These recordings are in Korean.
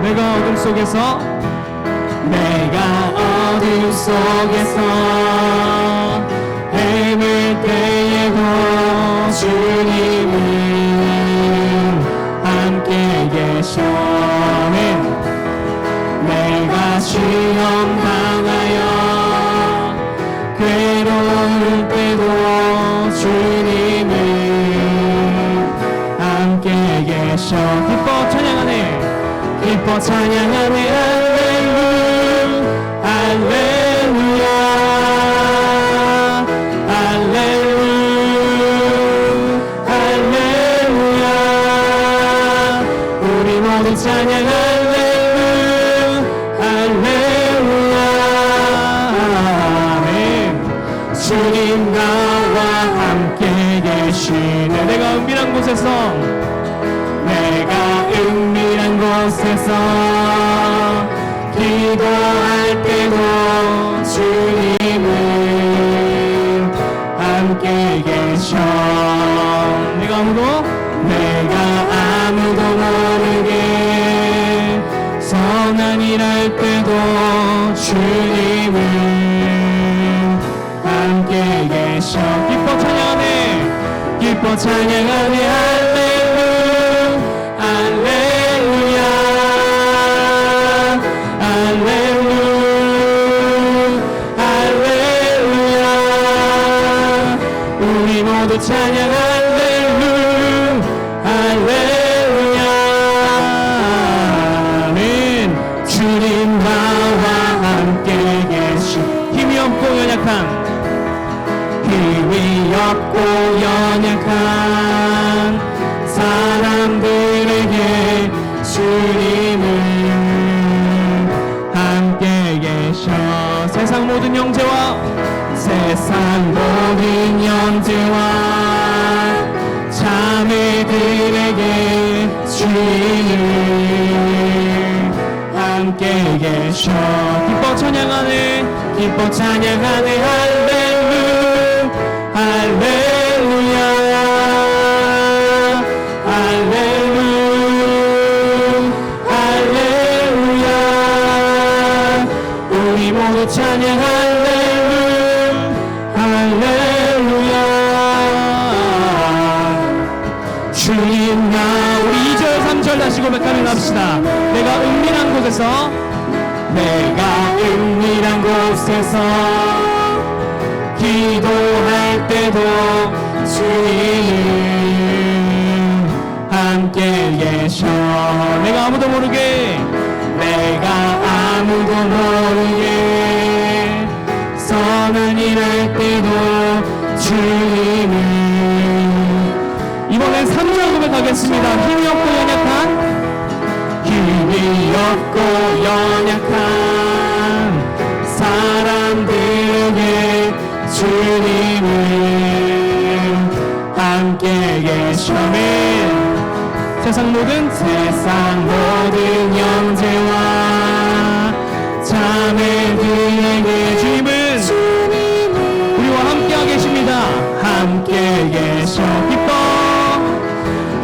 내가 어둠 속에서 헤맬 때에도 주님은 함께 계셔. 내가 시험 당하여 괴로울 때도 주님은 함께 계셔. 기뻐 찬양하네. 기뻐 찬양하네. 할렐루야 할렐루야 할렐루야. 우리 모두 찬양 할렐루야. 아멘. 주님 나와 함께 계시네. 내가 은밀한 곳에서 기도할 때도 주님은 함께 계셔. 내가 아무도 모르게 선한 일 할 때도 주님은 함께 계셔. 기뻐 찬양하네. 기뻐 찬양하네. 할렐루야 할렐루야. 우리 모두 찬양 할렐루야. 아멘. 주님 나와 함께 계시. 힘이 없고 연약한 사람들에게 주님은 함께 계셔. 세상 모든 형제와 자매들에게 주님은 함께 계셔. 기뻐 찬양하네. 할렐루야 할렐루야. 우리 모두 찬양 할렐루야. 주님 나. 우리 2절 3절 다시 고백하며 합시다. 내가 은밀한 곳에서 기도할 때도 주님 함께 계셔. 내가 아무도 모르게 선한 일 할 때도 주님은. 이번엔 3절 고백하겠습니다. 힘이 없고 연약한 사람들에게 주님은 함께 계셔. 세상 모든 형제와 자매들에게 주님은 우리와 함께하고 계십니다. 함께 계셔.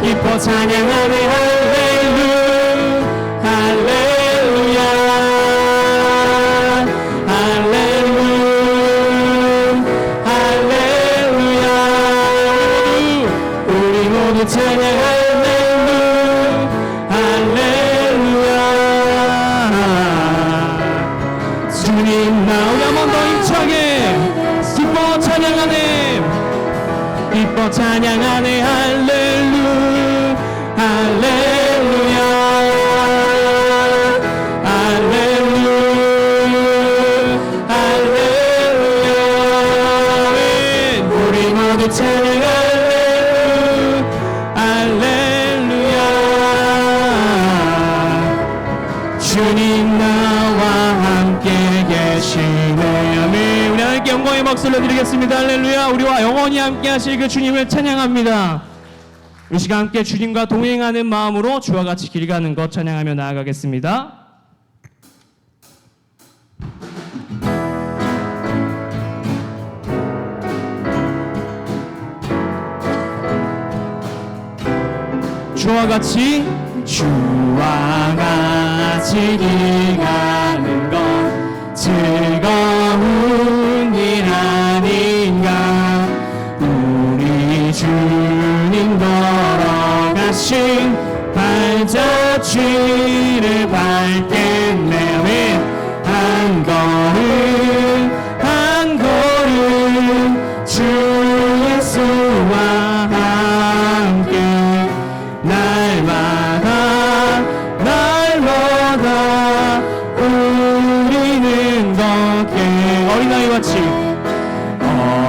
기뻐 찬양하네. 할렐루야 할렐루야. 우리 모두 찬양 할렐루야. 주님 나오면 한 번 더 힘차게 기뻐 찬양하네. 할렐루야 할렐루야. 우리 모두 찬양 할렐루야. 주님 나와 함께 계시네. 아멘. 우리 하나님께 영광의 박수를 드리겠습니다. 할렐루야. 우리와 영원히 함께 하실 그 주님을 찬양합니다. 이 시간 함께 주님과 동행하는 마음으로 주와 같이 길 가는 것 찬양하며 나아가겠습니다. 주와 같이 주와 같이 길 가는 건 즐거운 일 아닌가. 우리 주님 걸어가신 발자취를 밟겠네. 한 걸음 한 걸음 주 예수와 함께 날마다 날마다 우리는 걷게. 어린아이같이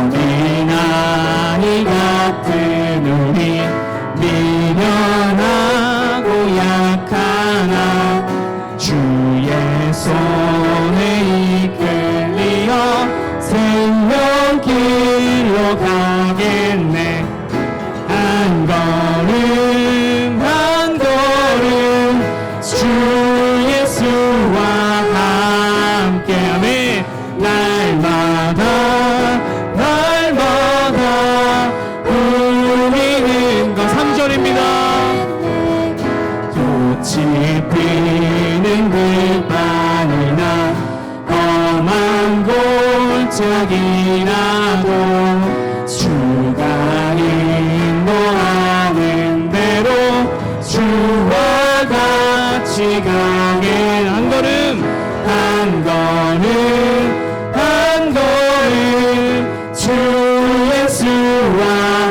어린아이 같은 우리 미련하고 약하나 주의 손에 이끌리어 생명길로 가겠네. 한 걸음 한 걸음 주 예수와 함께 아멘. 날마다 날마다 우리는 건 3절입니다. 꽃이 피는 들판이나 험한 골짜기라도 주가 인도하는 대로 주와 같이 가게. 한 걸음 한 걸음 한 걸음 주 예수와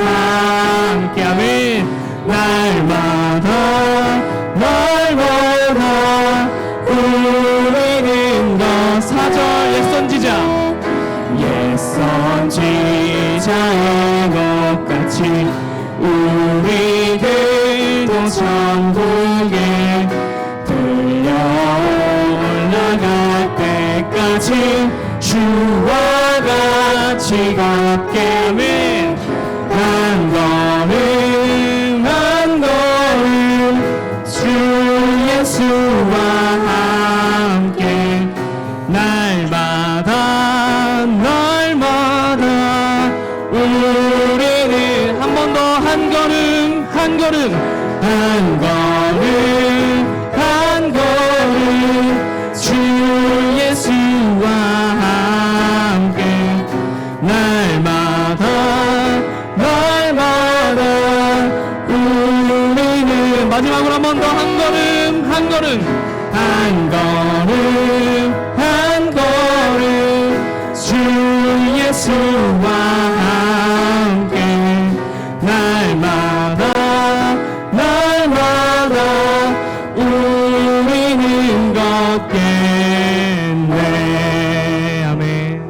함께 아멘. 날마다 날마다 우리는 더 4절 옛선지자 옛선지자의 것같이 우리들도 천국에 들려 올라갈 때까지 주와 같이 걷게 아멘. 한 걸음 한 걸음 주 예수와 함께 날마다 날마다 우리는 한 번 더 한 걸음 한 걸음 한 걸음 한 걸음 주 예수와 함께 날마다 날마다 우리는 마지막으로 한 번 더 한 걸음 한 걸음 한 걸음 한 걸음 주 예수와 함께 날마다 날마다 우리는 걷겠네. 아멘.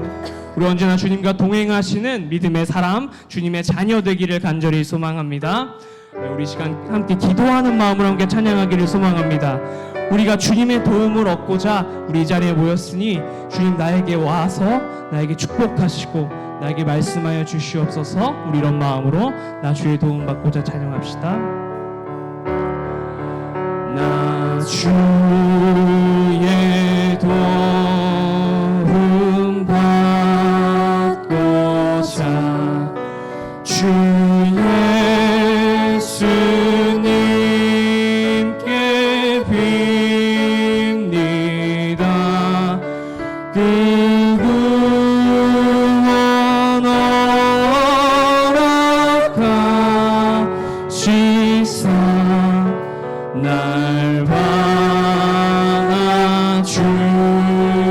우리 언제나 주님과 동행하시는 믿음의 사람, 주님의 자녀 되기를 간절히 소망합니다. 우리 시간 함께 기도하는 마음으로 함께 찬양하기를 소망합니다. 우리가 주님의 도움을 얻고자 우리 이 자리에 모였으니 주님 나에게 와서 나에게 축복하시고 나에게 말씀하여 주시옵소서. 우리 이런 마음으로 나 주의 도움 받고자 찬양합시다. 나 주의 도움 받고자 주 예수님께 빕니다. 그 구원 허락하시사 날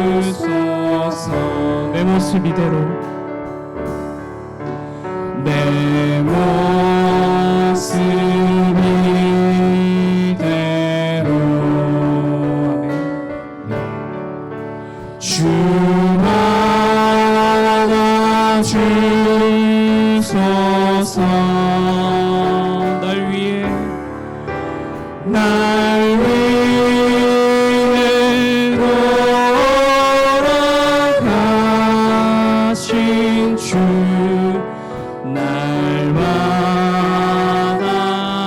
받아주소서. 내 모습 이대로 내 모습 이대로 주 받아주소서. 날 위해 돌아가신 주 날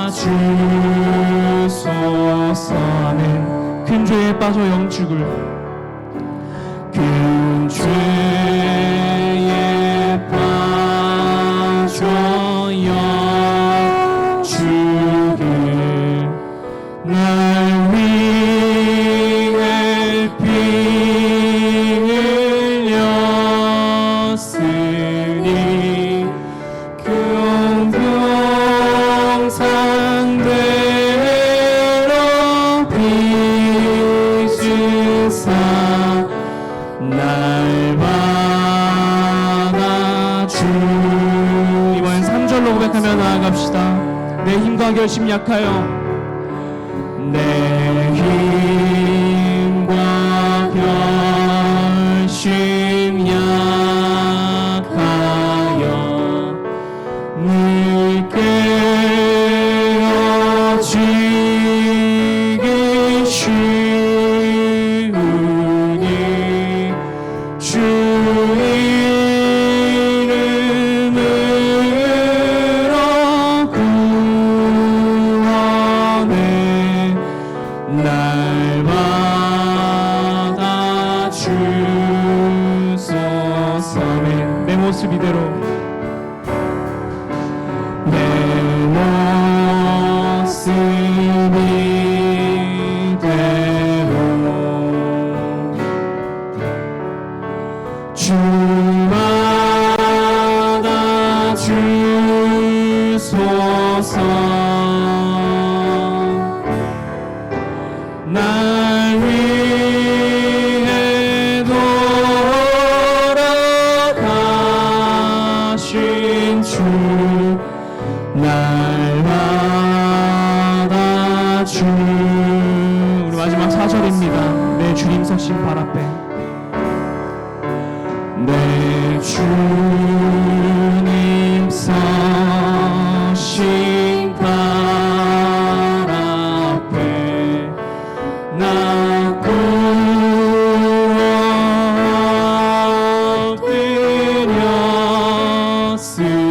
받아주소서. 아멘. 큰 죄에 빠져 영축을 큰 죄에 빠져 영축을 날 위해 피 흘렸으니 그 온병상대로 빚으사 날 받아주. 이번엔 3절로 고백하며 나아갑시다. 내 힘과 결심 약하여 내 힘과 결심 약하여 늘 깨어지기 쉬우니 주 이름으로 구원해 날 받아 주소서. 내 모습 이대로 내 모습 이대로 주 받아 주소서. 날 위해 돌아가신 주 날 받아주. 우리 마지막 4절입니다. 내 주님 서신 발 앞에 내 주님 서신 발 앞에 나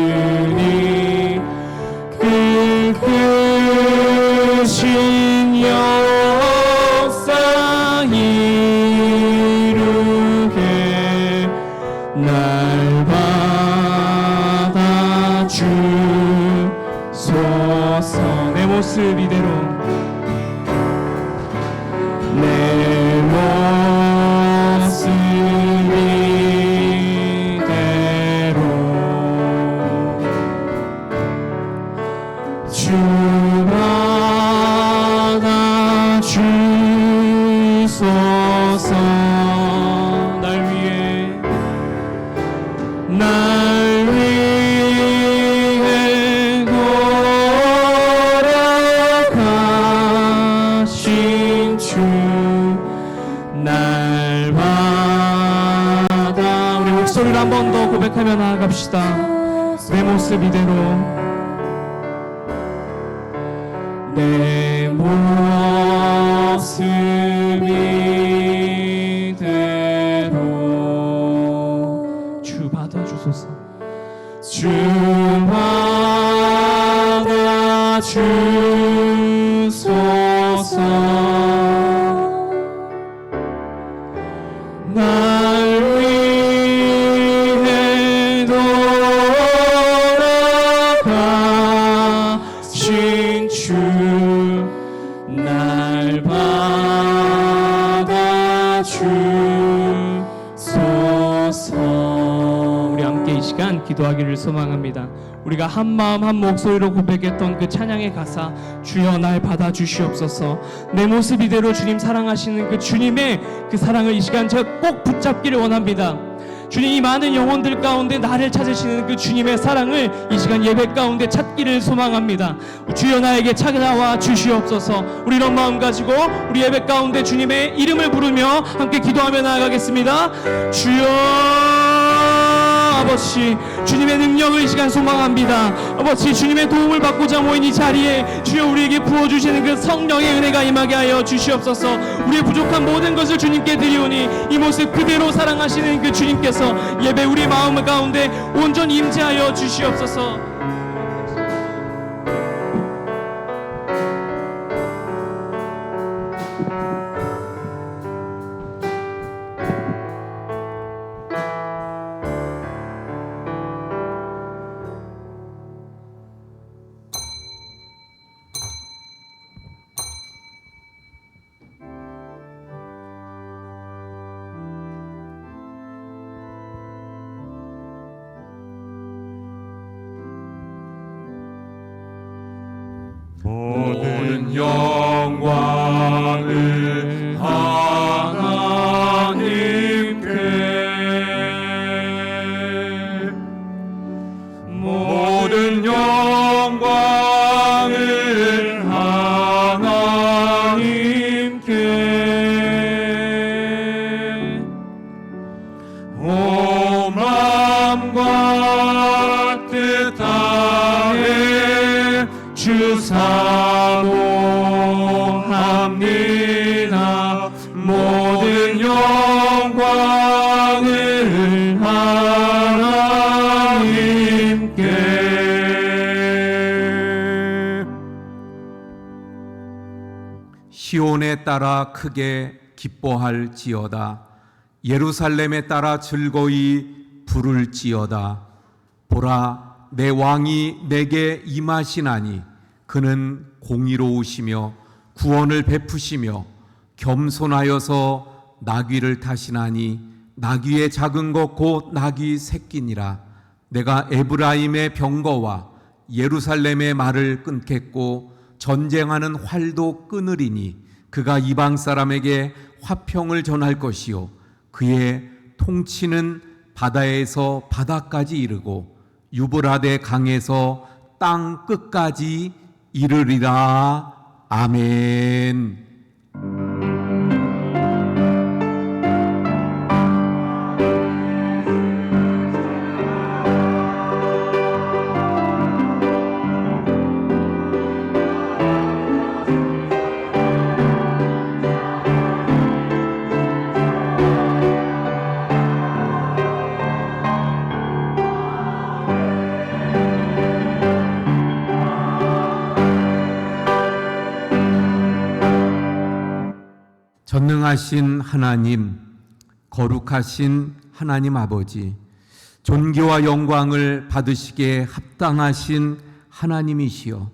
엎드렸으니 그 크신 역사 이루게 날 받아 주소서. 내 모습 이대로 내 모습 이대로 주 받아 주소서. 날 위해 돌아가신 주 날 받아. 우리 목소리를 한 번 더 고백하며 나아갑시다. 내 모습 이대로 내 모습 이대로 주 받아주소서. 주 받아주소서. 날 위해 돌아가신 주 날 받아주소서. 우리 함께 이 시간 기도하기를 소망합니다. 우리가 한 마음 한 목소리로 고백했던 그 찬양의 가사, 주여 날 받아주시옵소서. 내 모습 이대로 주님 사랑하시는 그 주님의 그 사랑을 이 시간 제가 꼭 붙잡기를 원합니다. 주님, 이 많은 영혼들 가운데 나를 찾으시는 그 주님의 사랑을 이 시간 예배 가운데 찾기를 소망합니다. 주여 나에게 찾아와 주시옵소서. 우리 이런 마음 가지고 우리 예배 가운데 주님의 이름을 부르며 함께 기도하며 나아가겠습니다. 주여 아버지, 주님의 능력을 이 시간 소망합니다. 아버지, 주님의 도움을 받고자 모인 이 자리에 주여 우리에게 부어주시는 그 성령의 은혜가 임하게 하여 주시옵소서. 우리의 부족한 모든 것을 주님께 드리오니 이 모습 그대로 사랑하시는 그 주님께서 예배 우리 마음 가운데 온전히 임재하여 주시옵소서. 영광을 하나님께 모든 영광을 하나님께 온 마음과 뜻 다해 주 사모합니다. 모든 영광을 하나님께. 시온에 따라 크게 기뻐할지어다. 예루살렘에 따라 즐거이 부를지어다. 보라, 내 왕이 내게 임하시나니 그는 공의로우시며 구원을 베푸시며 겸손하여서 나귀를 타시나니 나귀의 작은 것 곧 나귀 새끼니라. 내가 에브라임의 병거와 예루살렘의 말을 끊겠고 전쟁하는 활도 끊으리니 그가 이방 사람에게 화평을 전할 것이요 그의 통치는 바다에서 바다까지 이르고 유브라데 강에서 땅 끝까지 이르리라. 아멘. 전능하신 하나님, 거룩하신 하나님 아버지, 존귀와 영광을 받으시기에 합당하신 하나님이시여,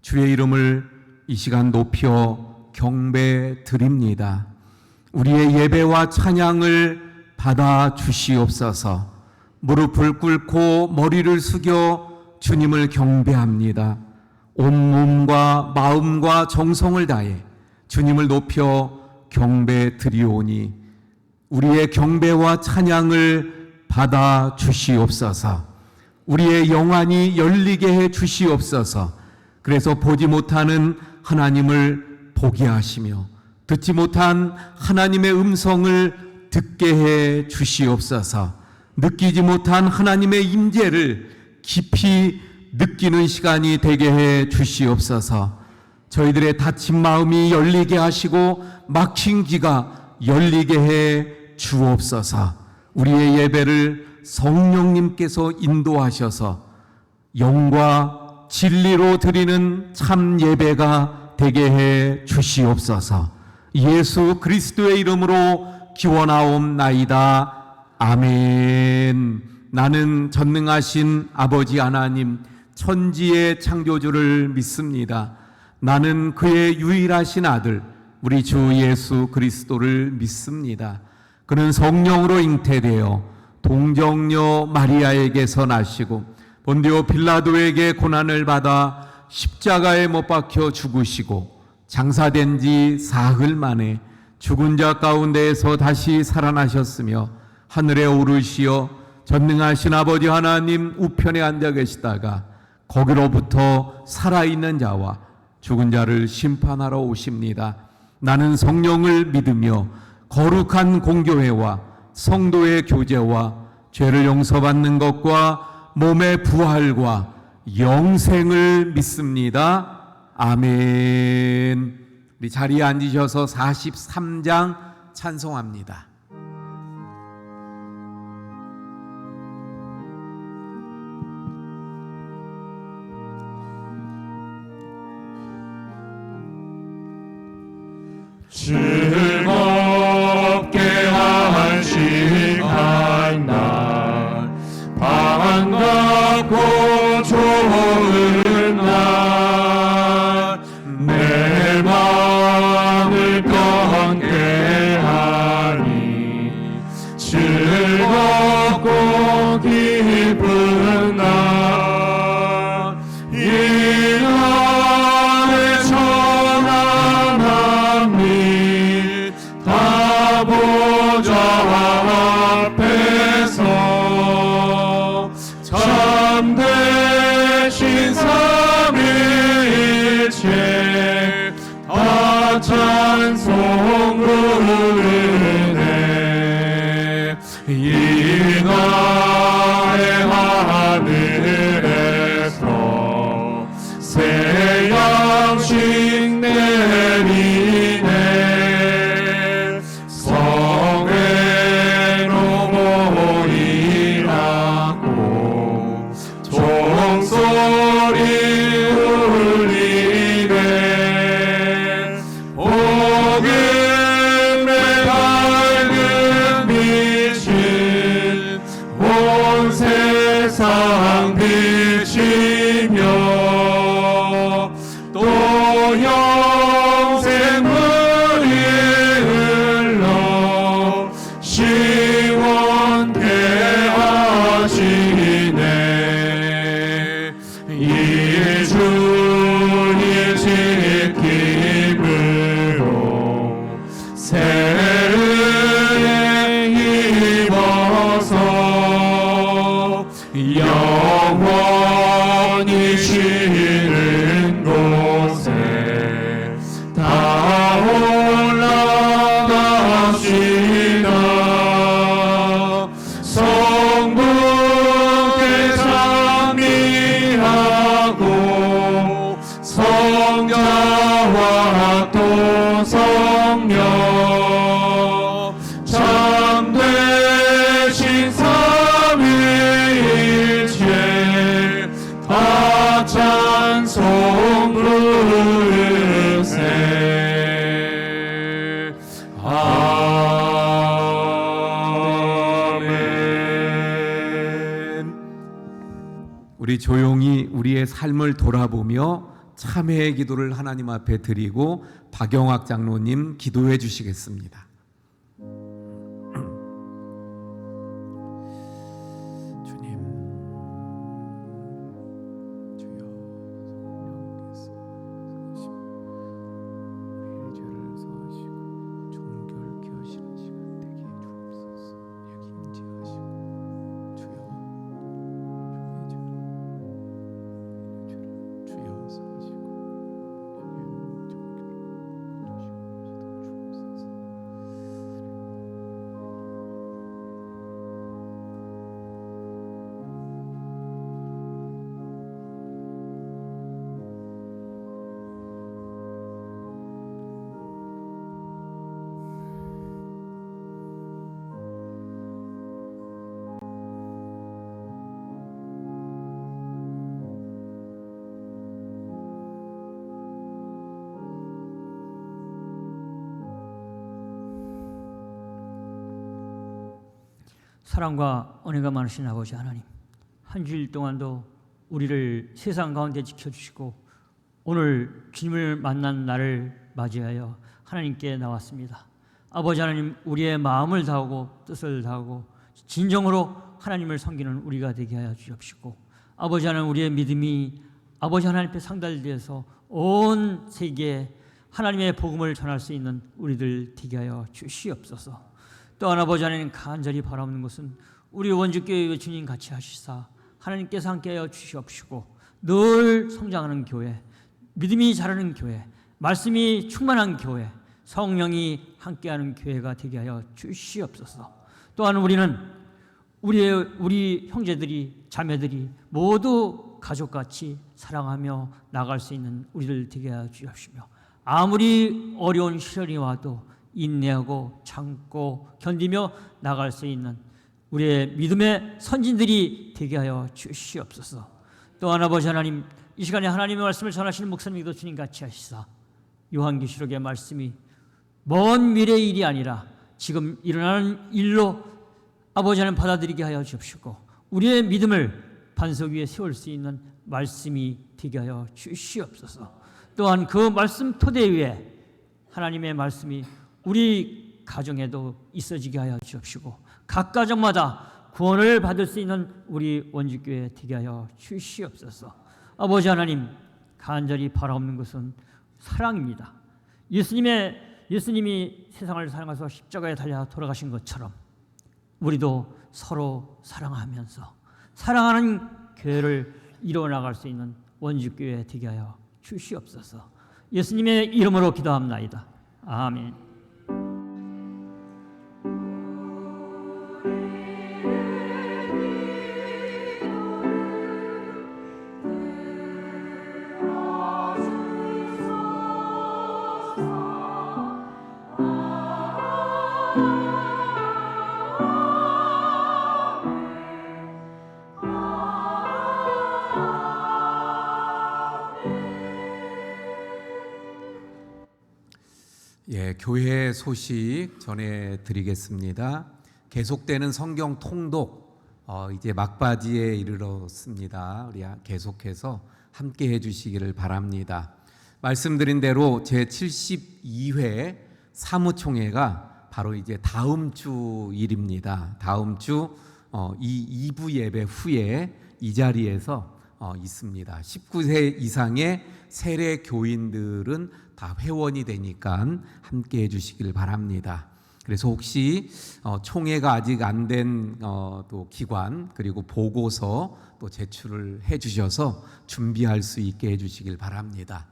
주의 이름을 이 시간 높여 경배 드립니다. 우리의 예배와 찬양을 받아 주시옵소서. 무릎을 꿇고 머리를 숙여 주님을 경배합니다. 온 몸과 마음과 정성을 다해 주님을 높여 경배 드리오니 우리의 경배와 찬양을 받아 주시옵소서. 우리의 영안이 열리게 해 주시옵소서. 그래서 보지 못하는 하나님을 보게 하시며 듣지 못한 하나님의 음성을 듣게 해 주시옵소서. 느끼지 못한 하나님의 임재를 깊이 느끼는 시간이 되게 해 주시옵소서. 저희들의 닫힌 마음이 열리게 하시고 막힌 귀가 열리게 해 주옵소서. 우리의 예배를 성령님께서 인도하셔서 영과 진리로 드리는 참 예배가 되게 해 주시옵소서. 예수 그리스도의 이름으로 기원하옵나이다. 아멘. 나는 전능하신 아버지 하나님, 천지의 창조주를 믿습니다. 나는 그의 유일하신 아들 우리 주 예수 그리스도를 믿습니다. 그는 성령으로 잉태되어 동정녀 마리아에게서 나시고 본디오 빌라도에게 고난을 받아 십자가에 못 박혀 죽으시고 장사된 지 사흘 만에 죽은 자 가운데에서 다시 살아나셨으며 하늘에 오르시어 전능하신 아버지 하나님 우편에 앉아 계시다가 거기로부터 살아있는 자와 죽은 자를 심판하러 오십니다. 나는 성령을 믿으며 거룩한 공교회와 성도의 교제와 죄를 용서받는 것과 몸의 부활과 영생을 믿습니다. 아멘. 우리 자리에 앉으셔서 43장 찬송합니다. 즐겁게 하시간 날 반갑고 좋은 날 내 마음을 편케 하니 즐겁고 기쁜 날 이 날의 성령 참되신 삼위일체 다 찬송 부르세. 아멘. 우리 조용히 우리의 삶을 돌아보며 참회의 기도를 하나님 앞에 드리고 박영학 장로님 기도해 주시겠습니다. 주님, 주여 성령께서 우리의 죄를 사하시고 정결케 하시는 시간 되게 해 주옵소서. 임재하시고 주여 주여 사하시고 사랑과 은혜가 많으신 아버지 하나님, 한 주일 동안도 우리를 세상 가운데 지켜주시고 오늘 주님을 만난 날을 맞이하여 하나님께 나왔습니다. 아버지 하나님, 우리의 마음을 다하고 뜻을 다하고 진정으로 하나님을 섬기는 우리가 되게 하여 주옵시고, 아버지 하나님, 우리의 믿음이 아버지 하나님 앞에 상달되어서 온 세계에 하나님의 복음을 전할 수 있는 우리들 되게 하여 주시옵소서. 또한 아버지 하나님, 간절히 바라옵는 것은 우리 원주교회 주님 같이 하시사 하나님께서 함께하여 주시옵시고 늘 성장하는 교회, 믿음이 자라는 교회, 말씀이 충만한 교회, 성령이 함께하는 교회가 되게 하여 주시옵소서. 또한 우리는 우리 형제들이 자매들이 모두 가족같이 사랑하며 나갈 수 있는 우리들 되게 하여 주옵시며, 아무리 어려운 시련이 와도 인내하고 참고 견디며 나갈 수 있는 우리의 믿음의 선진들이 되게 하여 주시옵소서. 또한 아버지 하나님, 이 시간에 하나님의 말씀을 전하시는 목사님도 주님 같이 하시사 요한계시록의 말씀이 먼 미래의 일이 아니라 지금 일어나는 일로 아버지 하나님 받아들이게 하여 주옵시고 우리의 믿음을 반석 위에 세울 수 있는 말씀이 되게 하여 주시옵소서. 또한 그 말씀 토대 위에 하나님의 말씀이 우리 가정에도 있어지게 하여 주옵시고 각 가정마다 구원을 받을 수 있는 우리 원주교회 되게 하여 주시옵소서. 아버지 하나님, 간절히 바라옵는 것은 사랑입니다. 예수님이 세상을 사랑하셔서 십자가에 달려 돌아가신 것처럼 우리도 서로 사랑하면서 사랑하는 교회를 이루어나갈 수 있는 원주교회 되게 하여 주시옵소서. 예수님의 이름으로 기도합나이다. 아멘. 교회 소식 전해드리겠습니다. 계속되는 성경 통독 이제 막바지에 이르렀습니다. 우리 계속해서 함께 해주시기를 바랍니다. 말씀드린 대로 제72회 사무총회가 바로 이제 다음 주 일입니다. 다음 주 이 2부 예배 후에 이 자리에서 있습니다. 19세 이상의 세례 교인들은 다 회원이 되니까 함께 해주시길 바랍니다. 그래서 혹시 총회가 아직 안 된 또 기관 그리고 보고서 또 제출을 해주셔서 준비할 수 있게 해주시길 바랍니다.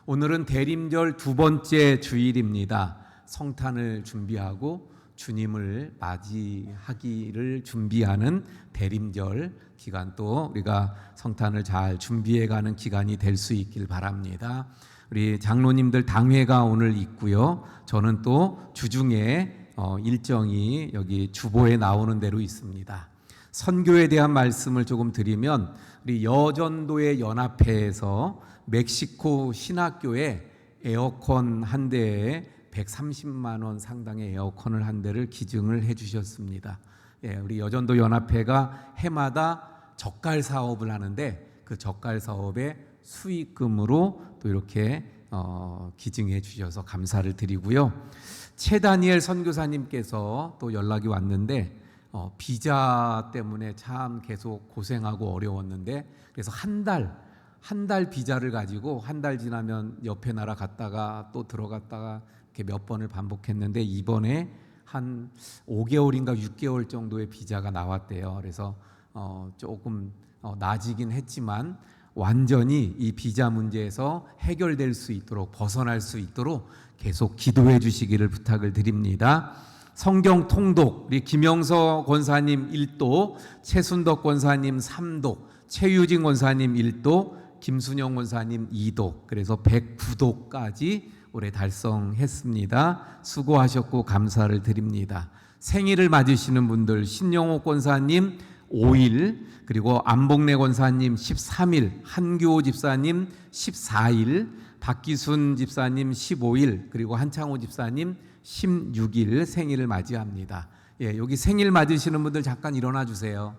오늘은 대림절 두 번째 주일입니다. 성탄을 준비하고 주님을 맞이하기를 준비하는 대림절 기간, 또 우리가 성탄을 잘 준비해가는 기간이 될 수 있길 바랍니다. 우리 장로님들 당회가 오늘 있고요. 저는 또 주중에 일정이 여기 주보에 나오는 대로 있습니다. 선교에 대한 말씀을 조금 드리면 우리 여전도의 연합회에서 멕시코 신학교에 에어컨 한 대에 130만 원 상당의 에어컨을 한 대를 기증을 해 주셨습니다. 예, 우리 여전도 연합회가 해마다 젓갈 사업을 하는데 그 젓갈 사업의 수익금으로 또 이렇게 기증해 주셔서 감사를 드리고요. 최다니엘 선교사님께서 또 연락이 왔는데 비자 때문에 참 계속 고생하고 어려웠는데 그래서 한 달 비자를 가지고 한 달 지나면 옆에 나라 갔다가 또 들어갔다가 이렇게 몇 번을 반복했는데 이번에 한 5개월인가 6개월 정도의 비자가 나왔대요. 그래서 조금 나아지긴 했지만 완전히 이 비자 문제에서 해결될 수 있도록 벗어날 수 있도록 계속 기도해 주시기를 부탁을 드립니다. 성경 통독 우리 김영서 권사님 1도, 최순덕 권사님 3도, 최유진 권사님 1도, 김순영 권사님 2도, 그래서 109도까지 올해 달성했습니다. 수고하셨고 감사를 드립니다. 생일을 맞으시는 분들 신영옥 권사님 5일, 그리고 안복래 권사님 13일, 한교호 집사님 14일, 박기순 집사님 15일, 그리고 한창호 집사님 16일 생일을 맞이합니다. 예, 여기 생일 맞으시는 분들 잠깐 일어나 주세요.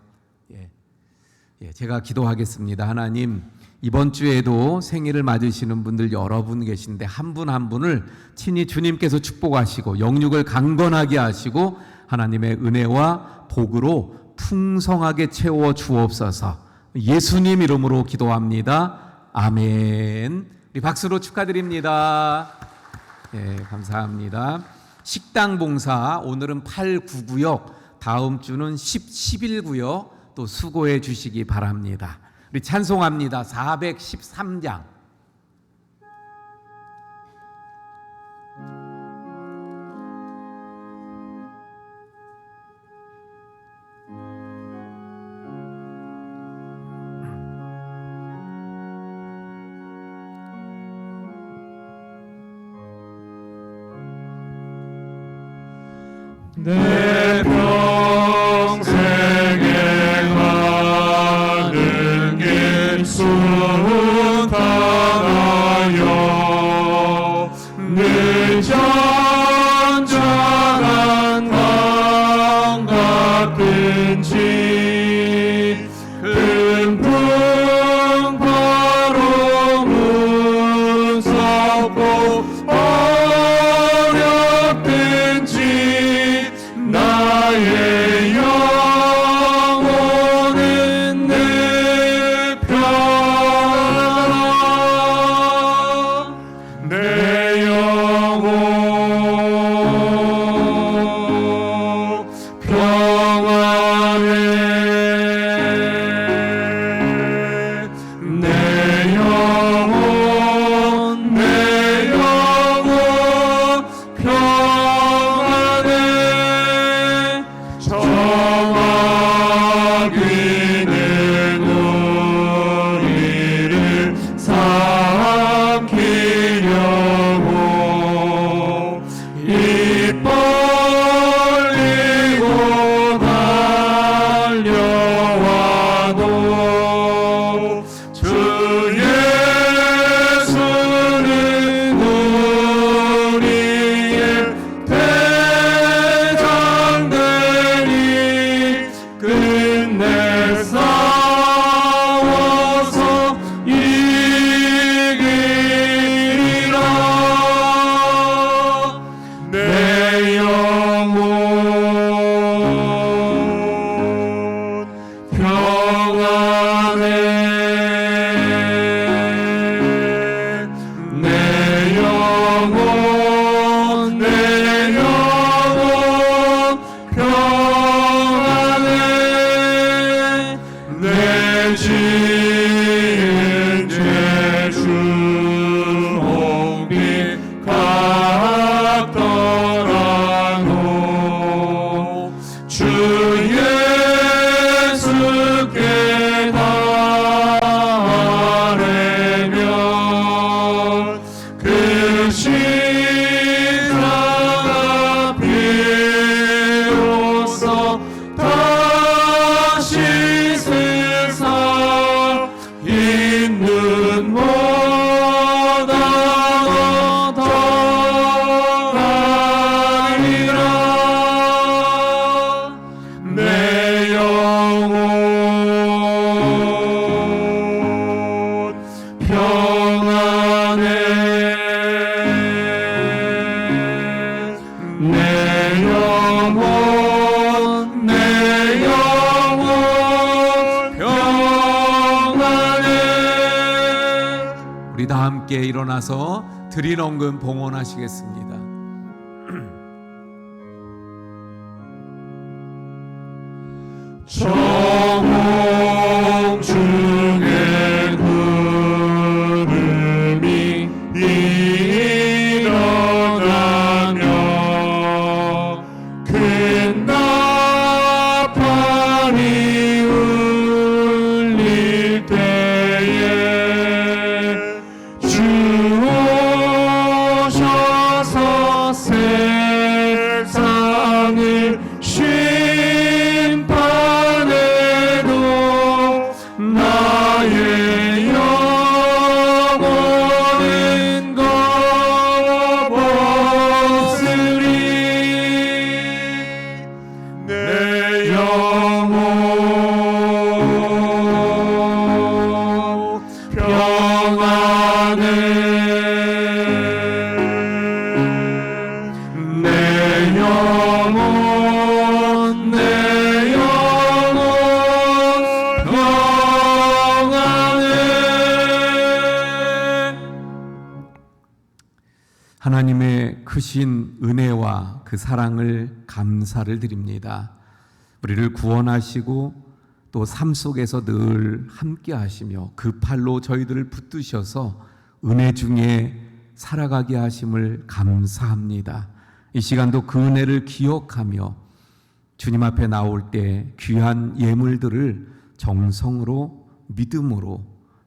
제가 기도하겠습니다. 하나님, 이번 주에도 생일을 맞으시는 분들 여러분 계신데 한 분 한 분을 친히 주님께서 축복하시고 영육을 강건하게 하시고 하나님의 은혜와 복으로 풍성하게 채워 주옵소서. 예수님 이름으로 기도합니다. 아멘. 우리 박수로 축하드립니다. 네, 감사합니다. 식당 봉사 오늘은 8, 9구역, 다음 주는 10, 11구역 또 수고해 주시기 바랍니다. 우리 찬송합니다. 413장. 내 평생에 가는 길 순탄하여 늘 전전한 강 같은지 금풍파로 무섭고 어렵든지 나의 영혼은 늘 평안하라. 내 영혼 평안해. 내 영혼 평안해. 정화귀는 우리를 삼키려고 입 벌리고 달려와도 주 예수는 우리의 대장되니 끝내 싸워서 이기리라. 내 영혼 평안해. 내 영혼 평안해. 내 지은 죄 주홍빛 같더라도 주 예수께 달래면 우리 다 함께 일어나서 드린 헌금 봉헌하시겠습니다. 정홍 중에 구름이 일어나며 큰 나팔이 울릴 때에 주 오셔서 세상을 심판해도 나의 영혼은 겁없으리. 내 영혼 평안해. 내 영혼 평안해. 하나님의 크신 은혜와 그 사랑을 감사를 드립니다. 우리를 구원하시고 또 삶 속에서 늘 함께 하시며 그 팔로 저희들을 붙드셔서 은혜 중에 살아가게 하심을 감사합니다. 이 시간도 그 은혜를 기억하며 주님 앞에 나올 때 귀한 예물들을 정성으로 믿음으로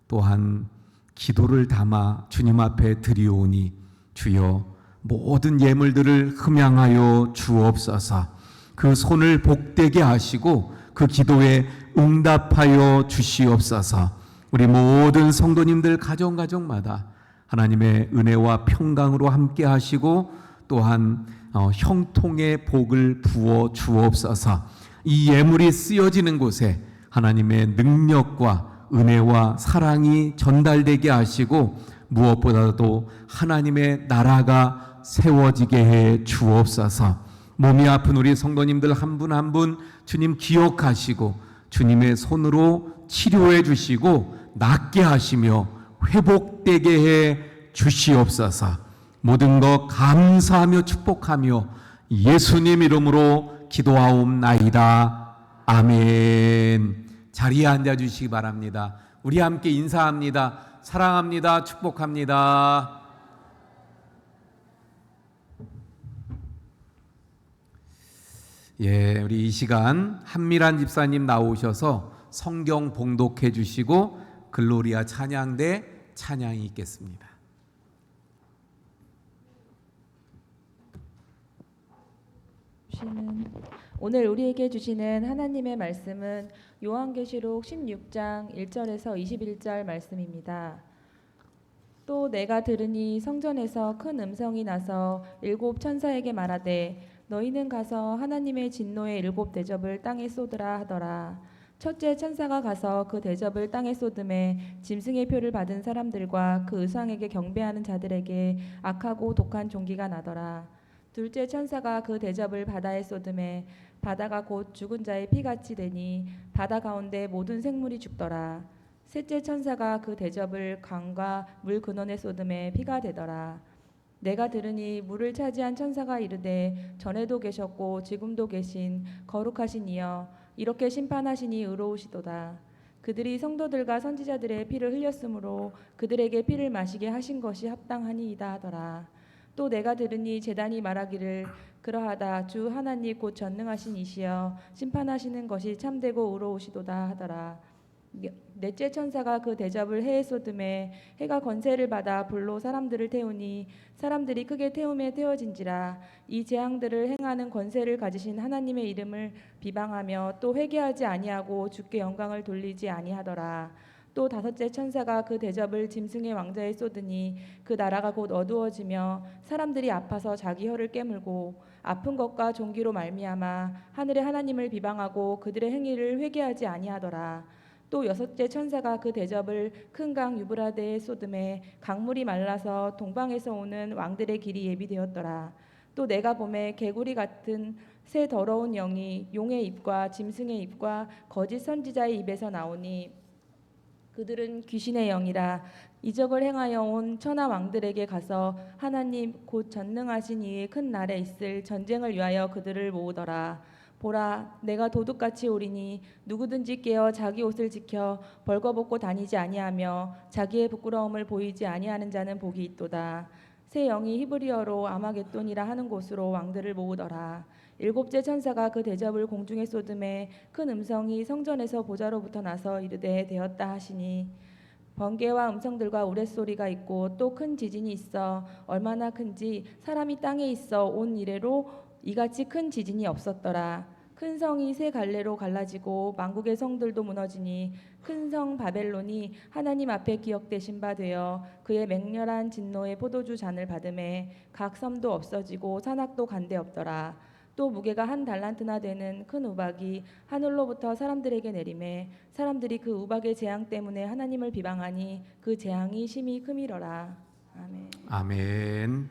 또한 기도를 담아 주님 앞에 드리오니 주여 모든 예물들을 흠양하여 주옵소서. 그 손을 복되게 하시고 그 기도에 응답하여 주시옵소서. 우리 모든 성도님들 가정마다 하나님의 은혜와 평강으로 함께 하시고 또한 형통의 복을 부어 주옵소서. 이 예물이 쓰여지는 곳에 하나님의 능력과 은혜와 사랑이 전달되게 하시고 무엇보다도 하나님의 나라가 세워지게 해 주옵소서. 몸이 아픈 우리 성도님들 한 분 한 분 주님 기억하시고 주님의 손으로 치료해 주시고 낫게 하시며 회복되게 해 주시옵소서. 모든 것 감사하며 축복하며 예수님 이름으로 기도하옵나이다. 아멘. 자리에 앉아 주시기 바랍니다. 우리 함께 인사합니다. 사랑합니다. 축복합니다. 예, 우리 이 시간 한미란 집사님 나오셔서 성경 봉독해 주시고 글로리아 찬양대 찬양이 있겠습니다. 오늘 우리에게 주시는 하나님의 말씀은 요한계시록 16장 1절에서 21절 말씀입니다. 또 내가 들으니 성전에서 큰 음성이 나서 일곱 천사에게 말하되 너희는 가서 하나님의 진노의 일곱 대접을 땅에 쏟으라 하더라. 첫째 천사가 가서 그 대접을 땅에 쏟음에 짐승의 표를 받은 사람들과 그 의상에게 경배하는 자들에게 악하고 독한 종기가 나더라. 둘째 천사가 그 대접을 바다에 쏟음에 바다가 곧 죽은 자의 피같이 되니 바다 가운데 모든 생물이 죽더라. 셋째 천사가 그 대접을 강과 물 근원에 쏟음에 피가 되더라. 내가 들으니 물을 차지한 천사가 이르되 전에도 계셨고 지금도 계신 거룩하신 이여 이렇게 심판하시니 의로우시도다. 그들이 성도들과 선지자들의 피를 흘렸으므로 그들에게 피를 마시게 하신 것이 합당하니이다 하더라. 또 내가 들으니 제단이 말하기를 그러하다 주 하나님 곧 전능하신 이시여 심판하시는 것이 참되고 의로우시도다 하더라. 넷째 천사가 그 대접을 해에 쏟음에 해가 권세를 받아 불로 사람들을 태우니 사람들이 크게 태움에 태워진지라. 이 재앙들을 행하는 권세를 가지신 하나님의 이름을 비방하며 또 회개하지 아니하고 주께 영광을 돌리지 아니하더라. 또 다섯째 천사가 그 대접을 짐승의 왕자에 쏟으니 그 나라가 곧 어두워지며 사람들이 아파서 자기 혀를 깨물고 아픈 것과 종기로 말미암아 하늘의 하나님을 비방하고 그들의 행위를 회개하지 아니하더라. 또 여섯째 천사가 그 대접을 큰 강 유브라데에 쏟음에 강물이 말라서 동방에서 오는 왕들의 길이 예비되었더라. 또 내가 보매 개구리 같은 새 더러운 영이 용의 입과 짐승의 입과 거짓 선지자의 입에서 나오니 그들은 귀신의 영이라 이적을 행하여 온 천하 왕들에게 가서 하나님 곧 전능하신 이의 큰 날에 있을 전쟁을 위하여 그들을 모으더라. 보라, 내가 도둑같이 오리니 누구든지 깨어 자기 옷을 지켜 벌거벗고 다니지 아니하며 자기의 부끄러움을 보이지 아니하는 자는 복이 있도다. 새 영이 히브리어로 아마겟돈이라 하는 곳으로 왕들을 모으더라. 일곱째 천사가 그 대접을 공중에 쏟음에 큰 음성이 성전에서 보좌로부터 나서 이르되 되었다 하시니 번개와 음성들과 우레소리가 있고 또 큰 지진이 있어 얼마나 큰지 사람이 땅에 있어 온 이래로 이같이 큰 지진이 없었더라. 큰 성이 세 갈래로 갈라지고 만국의 성들도 무너지니 큰 성 바벨론이 하나님 앞에 기억되신 바 되어 그의 맹렬한 진노의 포도주 잔을 받음에 각 섬도 없어지고 산악도 간데 없더라. 또 무게가 한 달란트나 되는 큰 우박이 하늘로부터 사람들에게 내림에 사람들이 그 우박의 재앙 때문에 하나님을 비방하니 그 재앙이 심히 크미러라. 아멘. 아멘.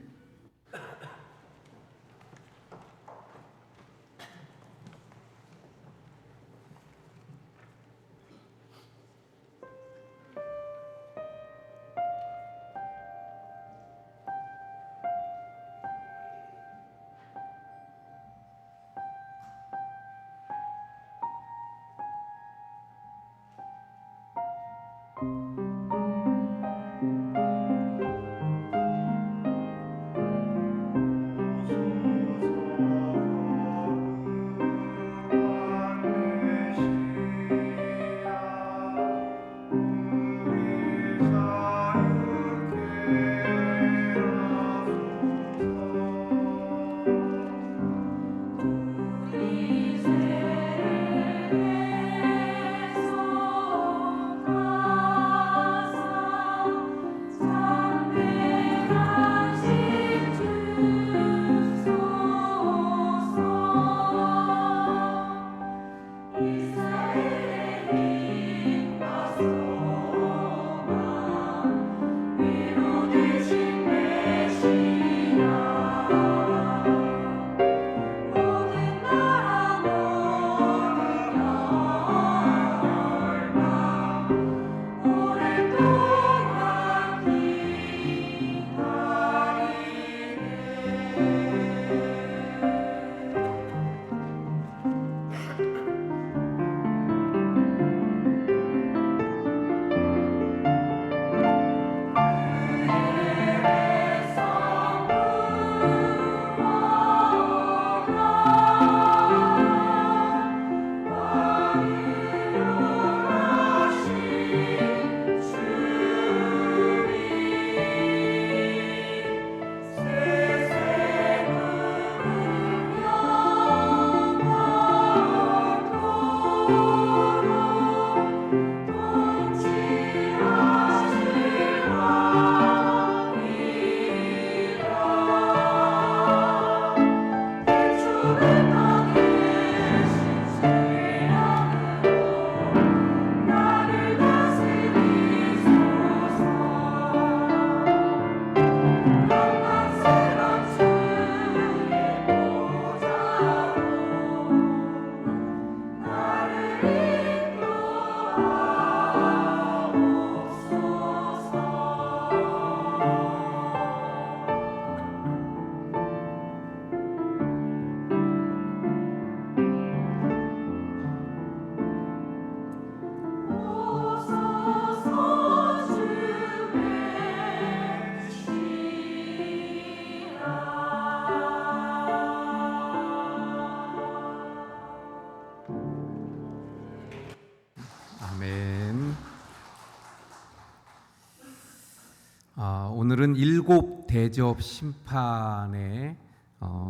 오늘은 일곱 대접 심판의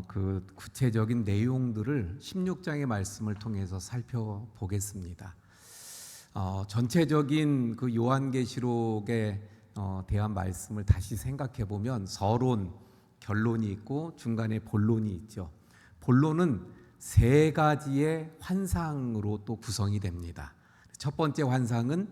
그 구체적인 내용들을 16장의 말씀을 통해서 살펴보겠습니다. 전체적인 그 요한계시록에 대한 말씀을 다시 생각해 보면 서론, 결론이 있고 중간에 본론이 있죠. 본론은 세 가지의 환상으로 또 구성이 됩니다. 첫 번째 환상은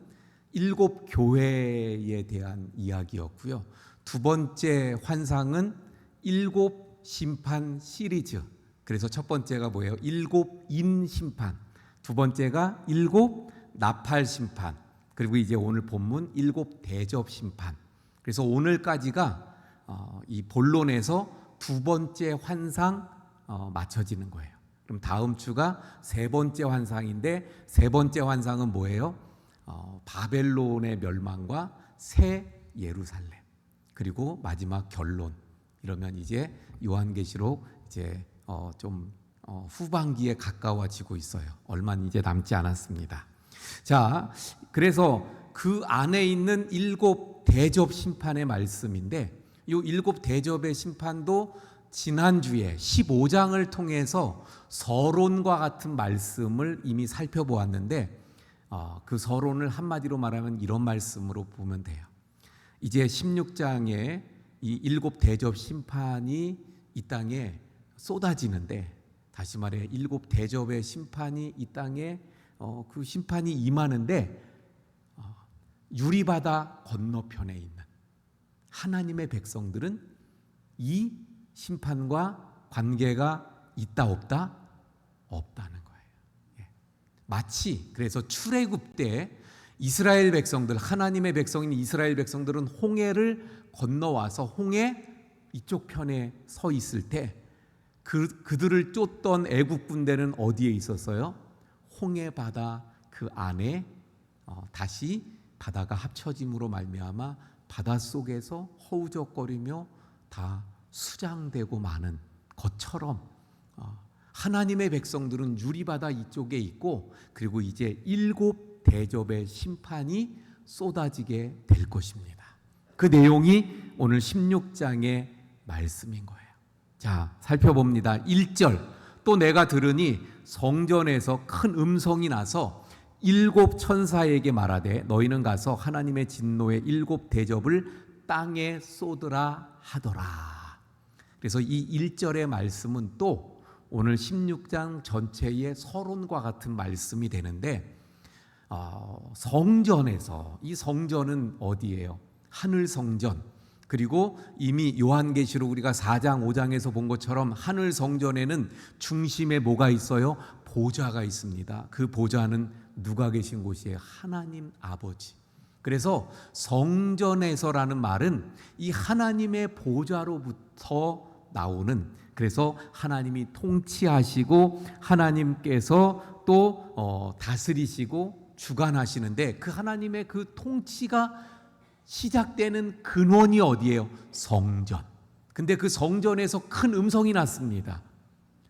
일곱 교회에 대한 이야기였고요. 두 번째 환상은 일곱 심판 시리즈. 그래서 첫 번째가 뭐예요? 일곱 인 심판. 두 번째가 일곱 나팔 심판. 그리고 이제 오늘 본문 일곱 대접 심판. 그래서 오늘까지가 이 본론에서 두 번째 환상 맞춰지는 거예요. 그럼 다음 주가 세 번째 환상인데 세 번째 환상은 뭐예요? 바벨론의 멸망과 새 예루살렘. 그리고 마지막 결론. 이러면 이제 요한계시록 이제 좀 후반기에 가까워지고 있어요. 얼마 이제 남지 않았습니다. 자, 그래서 그 안에 있는 일곱 대접 심판의 말씀인데 이 일곱 대접의 심판도 지난주에 15장을 통해서 서론과 같은 말씀을 이미 살펴보았는데 그 서론을 한마디로 말하면 이런 말씀으로 보면 돼요. 이제 16장에 이 일곱 대접 심판이 이 땅에 쏟아지는데, 다시 말해 일곱 대접의 심판이 이 땅에 그 심판이 임하는데 유리바다 건너편에 있는 하나님의 백성들은 이 심판과 관계가 있다 없다? 없다는 거예요. 마치 그래서 출애굽 때 이스라엘 백성들, 하나님의 백성인 이스라엘 백성들은 홍해를 건너와서 홍해 이쪽 편에 서 있을 때 그들을 쫓던 애국 군대는 어디에 있었어요? 홍해 바다 그 안에 다시 바다가 합쳐짐으로 말미암아 바다 속에서 허우적거리며 다 수장되고 마는 것처럼 하나님의 백성들은 유리바다 이쪽에 있고, 그리고 이제 일곱 대접의 심판이 쏟아지게 될 것입니다. 그 내용이 오늘 16장의 말씀인 거예요. 자, 살펴봅니다. 1절. 또 내가 들으니 성전에서 큰 음성이 나서 일곱 천사에게 말하되 너희는 가서 하나님의 진노의 일곱 대접을 땅에 쏟으라 하더라. 그래서 이 1절의 말씀은 또 오늘 16장 전체의 서론과 같은 말씀이 되는데, 성전에서, 이 성전은 어디예요? 하늘 성전. 그리고 이미 요한계시록 우리가 4장 5장에서 본 것처럼 하늘 성전에는 중심에 뭐가 있어요? 보좌가 있습니다. 그 보좌는 누가 계신 곳이에요? 하나님 아버지. 그래서 성전에서라는 말은 이 하나님의 보좌로부터 나오는, 그래서 하나님이 통치하시고 하나님께서 또 다스리시고 주관하시는데 그 하나님의 그 통치가 시작되는 근원이 어디예요? 성전. 근데 그 성전에서 큰 음성이 났습니다.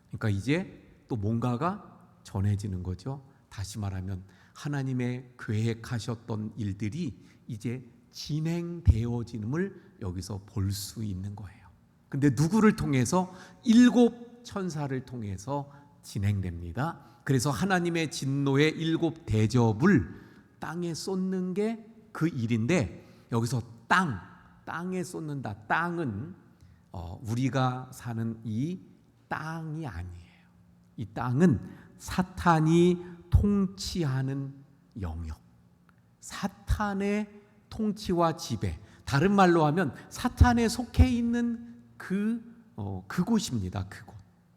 그러니까 이제 또 뭔가가 전해지는 거죠. 다시 말하면 하나님의 계획하셨던 일들이 이제 진행되어짐을 여기서 볼 수 있는 거예요. 근데 누구를 통해서? 일곱 천사를 통해서 진행됩니다. 그래서 하나님의 진노의 일곱 대접을 땅에 쏟는 게 그 일인데, 여기서 땅에 쏟는다. 땅은 우리가 사는 이 땅이 아니에요. 이 땅은 사탄이 통치하는 영역, 사탄의 통치와 지배, 다른 말로 하면 사탄에 속해 있는 그곳입니다. 그곳.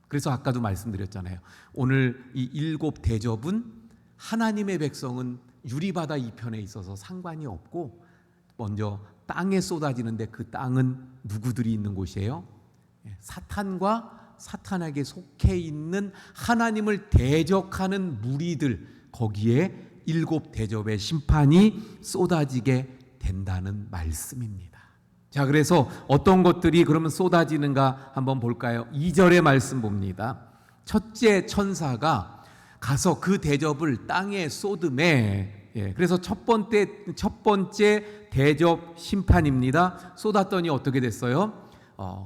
그래서 아까도 말씀드렸잖아요. 오늘 이 일곱 대접은 하나님의 백성은 유리바다 이편에 있어서 상관이 없고, 먼저 땅에 쏟아지는데 그 땅은 누구들이 있는 곳이에요? 사탄과 사탄에게 속해 있는 하나님을 대적하는 무리들, 거기에 일곱 대접의 심판이 쏟아지게 된다는 말씀입니다. 자, 그래서 어떤 것들이 그러면 쏟아지는가 한번 볼까요? 2절의 말씀 봅니다. 첫째 천사가 가서 그 대접을 땅에 쏟음에, 그래서 첫 번째 대접 심판입니다. 쏟았더니 어떻게 됐어요?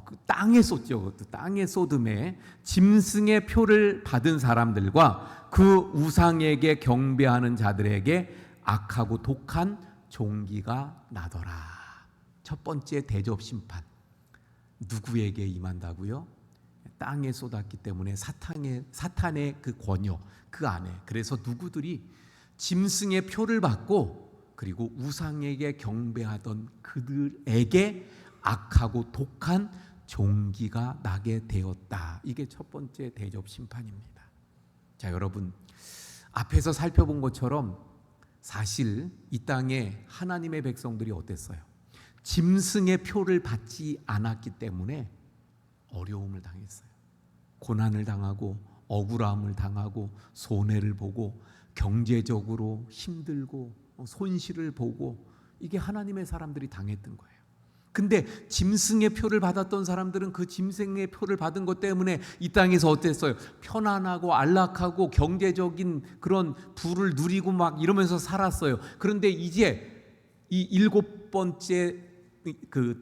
그 땅에 쏟죠. 땅에 쏟음에 짐승의 표를 받은 사람들과 그 우상에게 경배하는 자들에게 악하고 독한 종기가 나더라. 첫 번째 대접 심판 누구에게 임한다고요? 땅에 쏟았기 때문에 사탄의 그 권력 그 안에, 그래서 누구들이 짐승의 표를 받고 그리고 우상에게 경배하던 그들에게 악하고 독한 종기가 나게 되었다. 이게 첫 번째 대접 심판입니다. 자, 여러분, 앞에서 살펴본 것처럼 사실 이 땅에 하나님의 백성들이 어땠어요? 짐승의 표를 받지 않았기 때문에 어려움을 당했어요. 고난을 당하고 억울함을 당하고 손해를 보고 경제적으로 힘들고 손실을 보고, 이게 하나님의 사람들이 당했던 거예요. 근데 짐승의 표를 받았던 사람들은 그 짐승의 표를 받은 것 때문에 이 땅에서 어땠어요? 편안하고 안락하고 경제적인 그런 부를 누리고 막 이러면서 살았어요. 그런데 이제 이 일곱 번째 그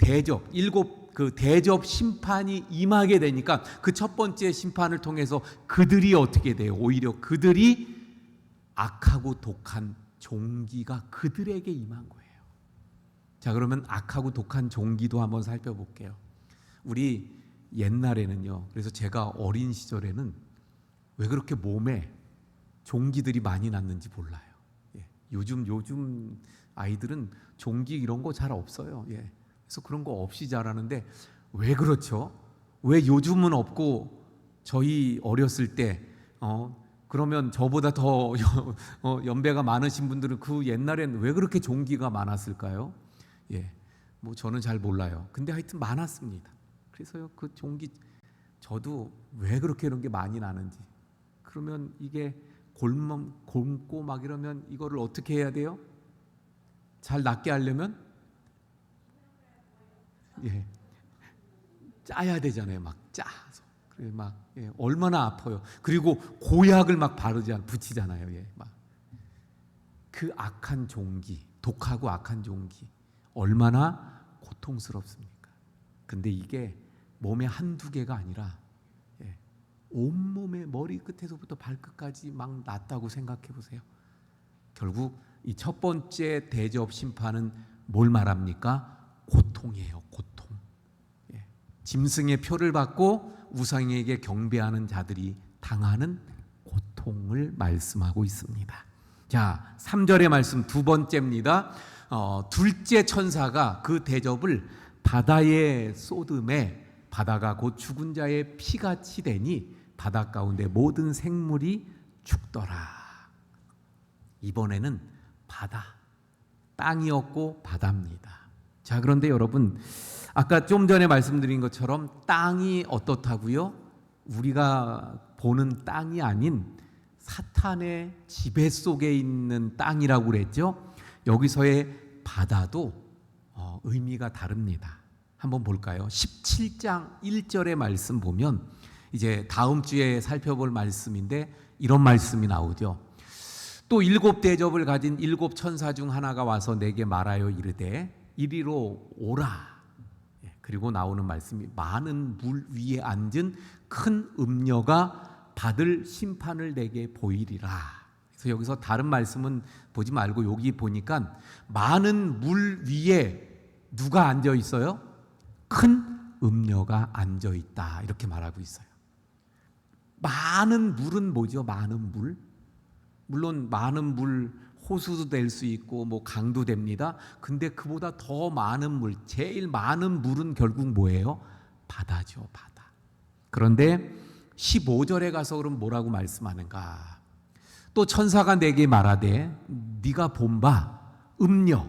대접 심판이 임하게 되니까 그 첫 번째 심판을 통해서 그들이 어떻게 돼요? 오히려 그들이 악하고 독한 종기가 그들에게 임한 거예요. 자, 그러면 악하고 독한 종기도 한번 살펴볼게요. 우리 옛날에는요, 그래서 제가 어린 시절에는 왜 그렇게 몸에 종기들이 많이 났는지 몰라요. 예. 요즘 아이들은 종기 이런 거 잘 없어요. 예. 그래서 그런 거 없이 자라는데 왜 그렇죠? 왜 요즘은 없고 저희 어렸을 때 그러면 저보다 더 연배가 많으신 분들은 그 옛날엔 왜 그렇게 종기가 많았을까요? 예, 뭐 저는 잘 몰라요. 근데 하여튼 많았습니다. 그래서요, 그 종기, 저도 왜 그렇게 이런 게 많이 나는지. 그러면 이게 곪고 막 이러면 이거를 어떻게 해야 돼요? 잘 낫게 하려면 예, 짜야 되잖아요. 막 짜서. 그래 막 얼마나 아파요. 그리고 고약을 막 붙이잖아요. 예, 막 그 악한 종기, 독하고 악한 종기 얼마나 고통스럽습니까? 근데 이게 몸에 한두 개가 아니라 온몸에 머리 끝에서부터 발끝까지 막 났다고 생각해 보세요. 결국 이 첫 번째 대접 심판은 뭘 말합니까? 고통이에요. 고통. 짐승의 표를 받고 우상에게 경배하는 자들이 당하는 고통을 말씀하고 있습니다. 자, 3절의 말씀 두 번째입니다. 둘째 천사가 그 대접을 바다에 쏟음에 바다가 곧 죽은 자의 피같이 되니 바다 가운데 모든 생물이 죽더라. 이번에는 바다, 땅이었고 바다입니다. 자, 그런데 여러분, 아까 좀 전에 말씀드린 것처럼 땅이 어떻다고요? 우리가 보는 땅이 아닌 사탄의 지배 속에 있는 땅이라고 그랬죠. 여기서의 바다도 의미가 다릅니다. 한번 볼까요? 17장 1절의 말씀 보면 이제 다음 주에 살펴볼 말씀인데 이런 말씀이 나오죠. 또 일곱 대접을 가진 일곱 천사 중 하나가 와서 내게 말하여 이르되 이리로 오라. 그리고 나오는 말씀이 많은 물 위에 앉은 큰 음녀가 받을 심판을 내게 보이리라. 그래서 여기서 다른 말씀은 보지 말고 여기 보니까 많은 물 위에 누가 앉아 있어요? 큰 음녀가 앉아 있다. 이렇게 말하고 있어요. 많은 물은 뭐죠? 많은 물. 물론 많은 물 호수도 될 수 있고 뭐 강도 됩니다. 근데 그보다 더 많은 물, 제일 많은 물은 결국 뭐예요? 바다죠, 바다. 그런데 15절에 가서 그럼 뭐라고 말씀하는가? 또 천사가 내게 말하되 네가 본 바 음녀.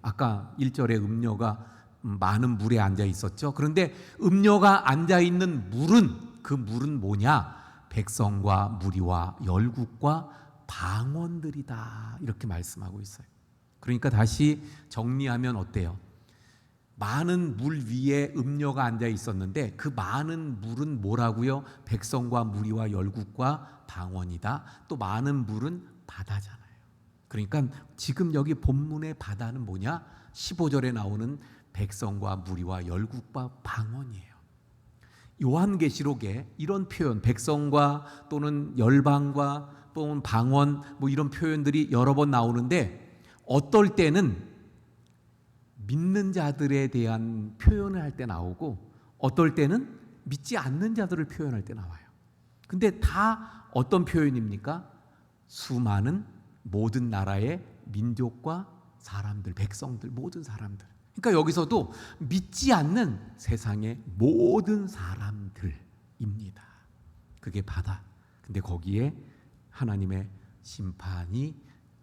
아까 1절에 음녀가 많은 물에 앉아 있었죠. 그런데 음녀가 앉아 있는 물은, 그 물은 뭐냐? 백성과 무리와 열국과 방언들이다. 이렇게 말씀하고 있어요. 그러니까 다시 정리하면 어때요? 많은 물 위에 음녀가 앉아 있었는데 그 많은 물은 뭐라고요? 백성과 무리와 열국과 방언이다. 또 많은 물은 바다잖아요. 그러니까 지금 여기 본문의 바다는 뭐냐? 15절에 나오는 백성과 무리와 열국과 방언이에요. 요한계시록에 이런 표현, 백성과 또는 열방과 또는 방언 뭐 이런 표현들이 여러 번 나오는데 어떨 때는 믿는 자들에 대한 표현을 할 때 나오고 어떨 때는 믿지 않는 자들을 표현할 때 나와요. 근데 다 어떤 표현입니까? 수많은 모든 나라의 민족과 사람들, 백성들, 모든 사람들. 그러니까 여기서도 믿지 않는 세상의 모든 사람들입니다. 그게 바다. 근데 거기에 하나님의 심판이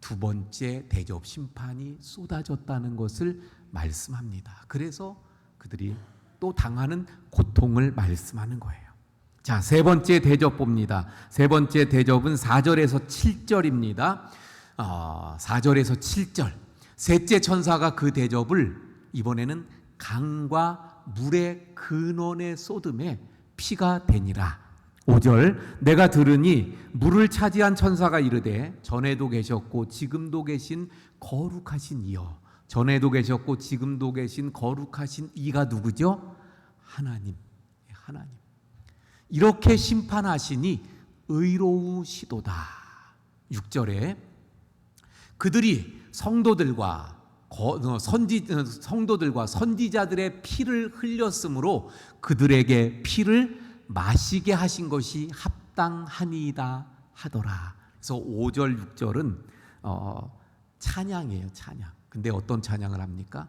두 번째 대접 심판이 쏟아졌다는 것을 말씀합니다. 그래서 그들이 또 당하는 고통을 말씀하는 거예요. 자, 세 번째 대접 봅니다. 세 번째 대접은 4절에서 7절입니다. 4절에서 7절. 셋째 천사가 그 대접을 이번에는 강과 물의 근원에 쏟음에 피가 되니라. 5절, 내가 들으니 물을 차지한 천사가 이르되 전에도 계셨고 지금도 계신 거룩하신 이여. 전에도 계셨고 지금도 계신 거룩하신 이가 누구죠? 하나님. 하나님. 이렇게 심판하시니 의로우시도다. 6절에 그들이 성도들과 선지자들의 피를 흘렸으므로 그들에게 피를 마시게 하신 것이 합당하니이다 하더라. 그래서 5절 6절은 찬양이에요. 찬양. 근데 어떤 찬양을 합니까?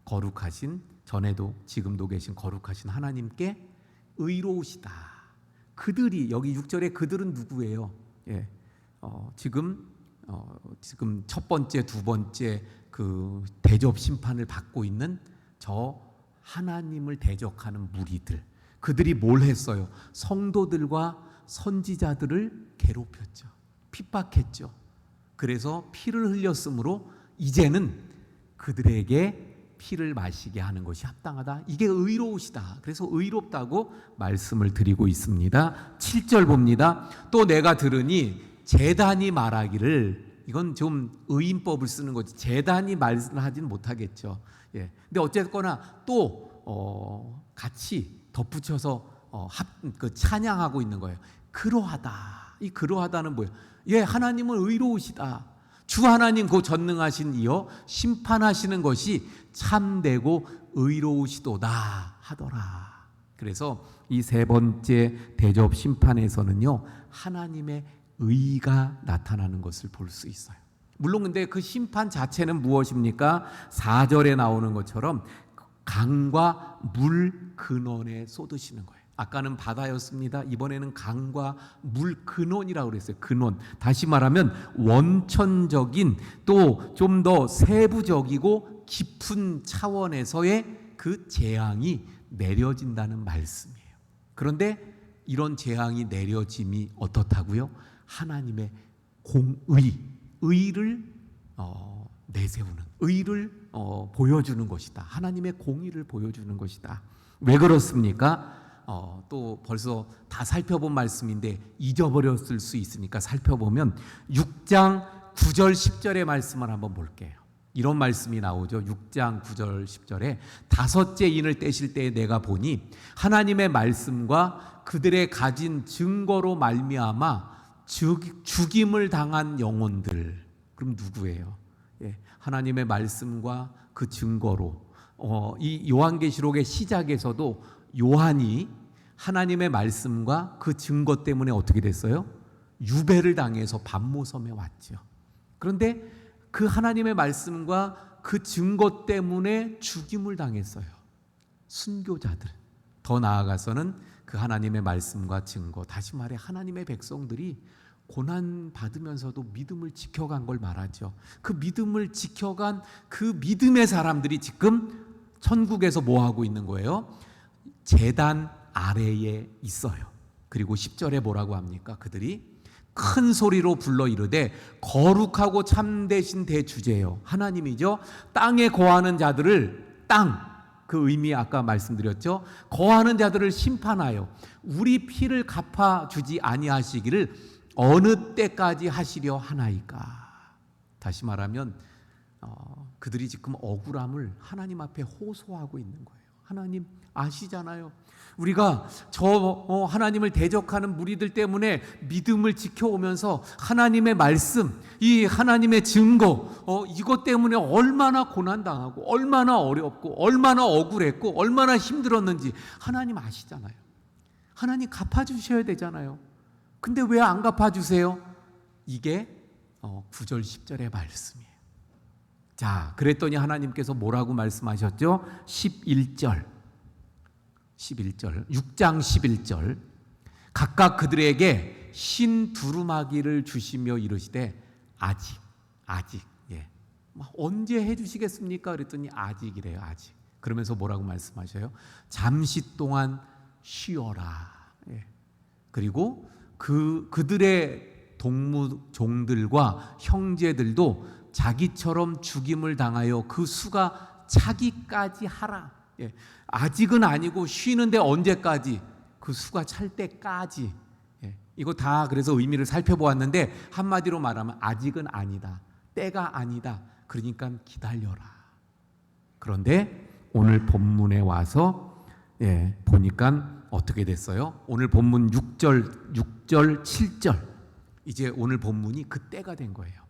거룩하신, 전에도 지금도 계신 거룩하신 하나님께 의로우시다. 그들이, 여기 6절에 그들은 누구예요? 예, 지금 첫 번째, 두 번째 그 대접 심판을 받고 있는 저 하나님을 대적하는 무리들. 그들이 뭘 했어요? 성도들과 선지자들을 괴롭혔죠. 핍박했죠. 그래서 피를 흘렸으므로 이제는 그들에게 피를 마시게 하는 것이 합당하다. 이게 의로우시다. 그래서 의롭다고 말씀을 드리고 있습니다. 7절 봅니다. 또 내가 들으니 제단이 말하기를, 이건 좀 의인법을 쓰는 거지 제단이 말하지는 못하겠죠. 예. 근데 어쨌거나 또 같이 덧붙여서 그 찬양하고 있는 거예요. 그러하다. 이 그러하다는 뭐예요? 예, 하나님은 의로우시다. 주 하나님 그 전능하신 이여 심판하시는 것이 참되고 의로우시도다 하더라. 그래서 이 세 번째 대접 심판에서는요, 하나님의 의가 나타나는 것을 볼 수 있어요. 물론 근데 그 심판 자체는 무엇입니까? 4절에 나오는 것처럼 강과 물 근원에 쏟으시는 거예요. 아까는 바다였습니다. 이번에는 강과 물 근원이라고 그랬어요. 근원. 다시 말하면 원천적인, 또 좀 더 세부적이고 깊은 차원에서의 그 재앙이 내려진다는 말씀이에요. 그런데 이런 재앙이 내려짐이 어떻다고요? 하나님의 의를 내세우는, 의를 보여주는 것이다. 하나님의 공의를 보여주는 것이다. 왜 그렇습니까? 또 벌써 다 살펴본 말씀인데 잊어버렸을 수 있으니까 살펴보면 6장 9절 10절의 말씀을 한번 볼게요. 이런 말씀이 나오죠. 6장 9절 10절에 다섯째 인을 떼실 때에 내가 보니 하나님의 말씀과 그들의 가진 증거로 말미암아 죽임을 당한 영혼들. 그럼 누구예요? 예, 하나님의 말씀과 그 증거로, 이 요한계시록의 시작에서도 요한이 하나님의 말씀과 그 증거 때문에 어떻게 됐어요? 유배를 당해서 반모섬에 왔죠. 그런데 그 하나님의 말씀과 그 증거 때문에 죽임을 당했어요. 순교자들. 더 나아가서는 그 하나님의 말씀과 증거, 다시 말해 하나님의 백성들이 고난 받으면서도 믿음을 지켜간 걸 말하죠. 그 믿음을 지켜간 그 믿음의 사람들이 지금 천국에서 뭐 하고 있는 거예요? 제단 아래에 있어요. 그리고 10절에 뭐라고 합니까? 그들이 큰 소리로 불러 이르되 거룩하고 참되신 대주제요, 하나님이죠. 땅에 거하는 자들을, 그 의미 아까 말씀드렸죠. 거하는 자들을 심판하여 우리 피를 갚아주지 아니하시기를 어느 때까지 하시려 하나이까. 다시 말하면 그들이 지금 억울함을 하나님 앞에 호소하고 있는 거예요. 하나님 아시잖아요. 우리가 저 하나님을 대적하는 무리들 때문에 믿음을 지켜오면서 하나님의 말씀, 이 하나님의 증거, 이것 때문에 얼마나 고난당하고 얼마나 어렵고 얼마나 억울했고 얼마나 힘들었는지 하나님 아시잖아요. 하나님 갚아주셔야 되잖아요. 근데 왜 안 갚아주세요? 이게 9절 10절의 말씀이에요. 자, 그랬더니 하나님께서 뭐라고 말씀하셨죠? 11절 6장 11절 각각 그들에게 흰 두루마기를 주시며 이르시되 아직. 예. 언제 해주시겠습니까? 그랬더니 아직이래요. 아직. 그러면서 뭐라고 말씀하셔요? 잠시 동안 쉬어라. 예. 그리고 그들의 종들과 형제들도 자기처럼 죽임을 당하여 그 수가 차기까지 하라. 예. 아직은 아니고 쉬는데 언제까지? 그 수가 찰 때까지. 예. 이거 다 그래서 의미를 살펴보았는데 한마디로 말하면 아직은 아니다. 때가 아니다. 그러니까 기다려라. 그런데 오늘 본문에 와서 보니까 어떻게 됐어요? 오늘 본문 6절, 7절 이제 오늘 본문이 그 때가 된 거예요.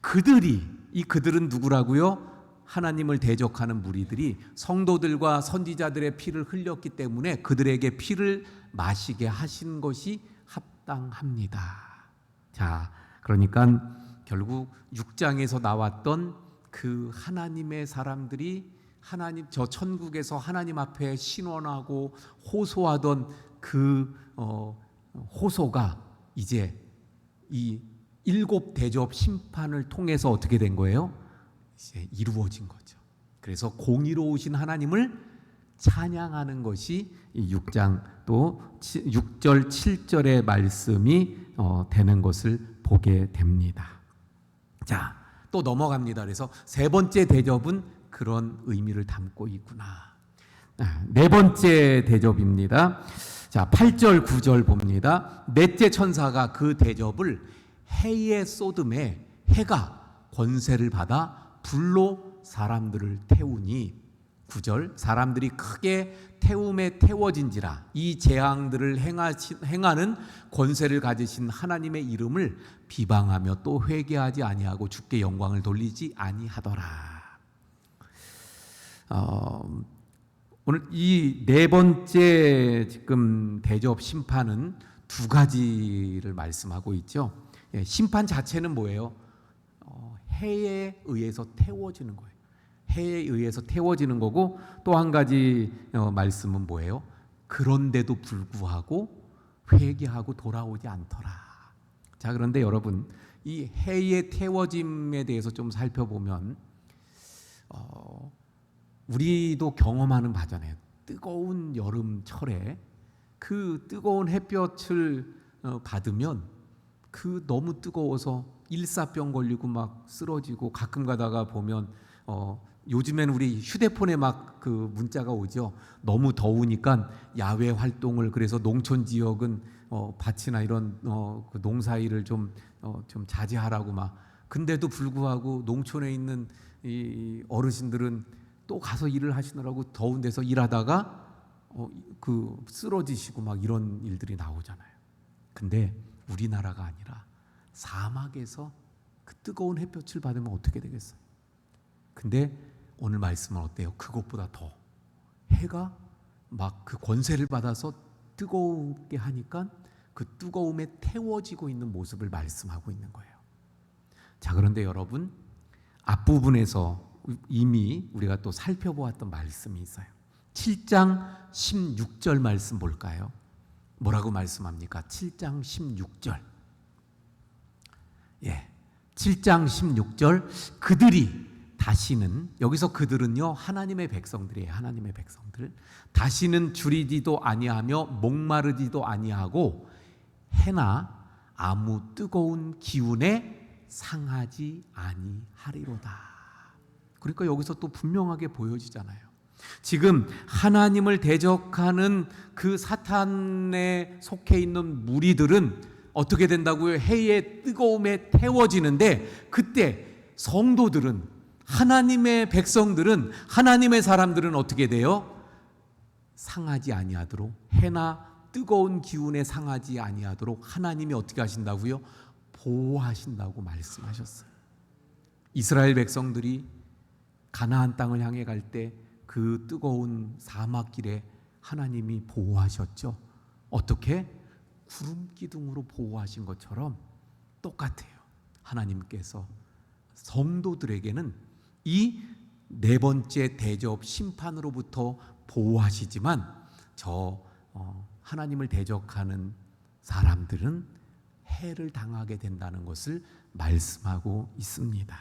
그들은 누구라고요? 하나님을 대적하는 무리들이 성도들과 선지자들의 피를 흘렸기 때문에 그들에게 피를 마시게 하신 것이 합당합니다. 자, 그러니까 결국 6장에서 나왔던 그 하나님의 사람들이 저 천국에서 하나님 앞에 신원하고 호소하던 그 호소가 이제 이 7 대접 심판을 통해서 어떻게 된 거예요? 이제 이루어진 거죠. 그래서 공의로우신 하나님을 찬양하는 것이 이 6장 또 6절 7절의 말씀이 되는 것을 보게 됩니다. 자, 또 넘어갑니다. 그래서 세 번째 대접은 그런 의미를 담고 있구나. 네 번째 대접입니다. 자, 8절 9절 봅니다. 넷째 천사가 그 대접을 해에 쏟음에 해가 권세를 받아 불로 사람들을 태우니 9절 사람들이 크게 태움에 태워진지라 이 재앙들을 행하는 권세를 가지신 하나님의 이름을 비방하며 또 회개하지 아니하고 주께 영광을 돌리지 아니하더라. 오늘 이 네 번째 지금 대접 심판은 두 가지를 말씀하고 있죠. 심판 자체는 뭐예요? 해에 의해서 태워지는 거예요. 해에 의해서 태워지는 거고 또 한 가지 말씀은 뭐예요? 그런데도 불구하고 회개하고 돌아오지 않더라. 자, 그런데 여러분 이 해에 태워짐에 대해서 좀 살펴보면 우리도 경험하는 바잖아요. 뜨거운 여름철에 그 뜨거운 햇볕을 받으면 그 너무 뜨거워서 일사병 걸리고 막 쓰러지고 가끔 가다가 보면 요즘엔 우리 휴대폰에 막 그 문자가 오죠. 너무 더우니까 야외 활동을 그래서 농촌 지역은 밭이나 이런 그 농사일을 좀 자제하라고 막. 근데도 불구하고 농촌에 있는 이 어르신들은 또 가서 일을 하시느라고 더운 데서 일하다가 그 쓰러지시고 막 이런 일들이 나오잖아요. 근데 우리나라가 아니라 사막에서 그 뜨거운 햇볕을 받으면 어떻게 되겠어요? 근데 오늘 말씀은 어때요? 그것보다 더 해가 막 그 권세를 받아서 뜨거우게 하니까 그 뜨거움에 태워지고 있는 모습을 말씀하고 있는 거예요. 자, 그런데 여러분 앞부분에서 이미 우리가 또 살펴보았던 말씀이 있어요. 7장 16절 말씀 볼까요? 뭐라고 말씀합니까? 7장 16절. 7장 16절 그들이 다시는 여기서 그들은요 하나님의 백성들이에요. 하나님의 백성들 다시는 줄이지도 아니하며 목마르지도 아니하고 해나 아무 뜨거운 기운에 상하지 아니하리로다. 그러니까 여기서 또 분명하게 보여지잖아요. 지금 하나님을 대적하는 그 사탄에 속해 있는 무리들은 어떻게 된다고요? 해의 뜨거움에 태워지는데 그때 성도들은 하나님의 백성들은 하나님의 사람들은 어떻게 돼요? 상하지 아니하도록 해나 뜨거운 기운에 상하지 아니하도록 하나님이 어떻게 하신다고요? 보호하신다고 말씀하셨어요. 이스라엘 백성들이 가나안 땅을 향해 갈 때 그 뜨거운 사막길에 하나님이 보호하셨죠. 어떻게? 구름 기둥으로 보호하신 것처럼 똑같아요. 하나님께서 성도들에게는 이 네 번째 대접 심판으로부터 보호하시지만 하나님을 대적하는 사람들은 해를 당하게 된다는 것을 말씀하고 있습니다.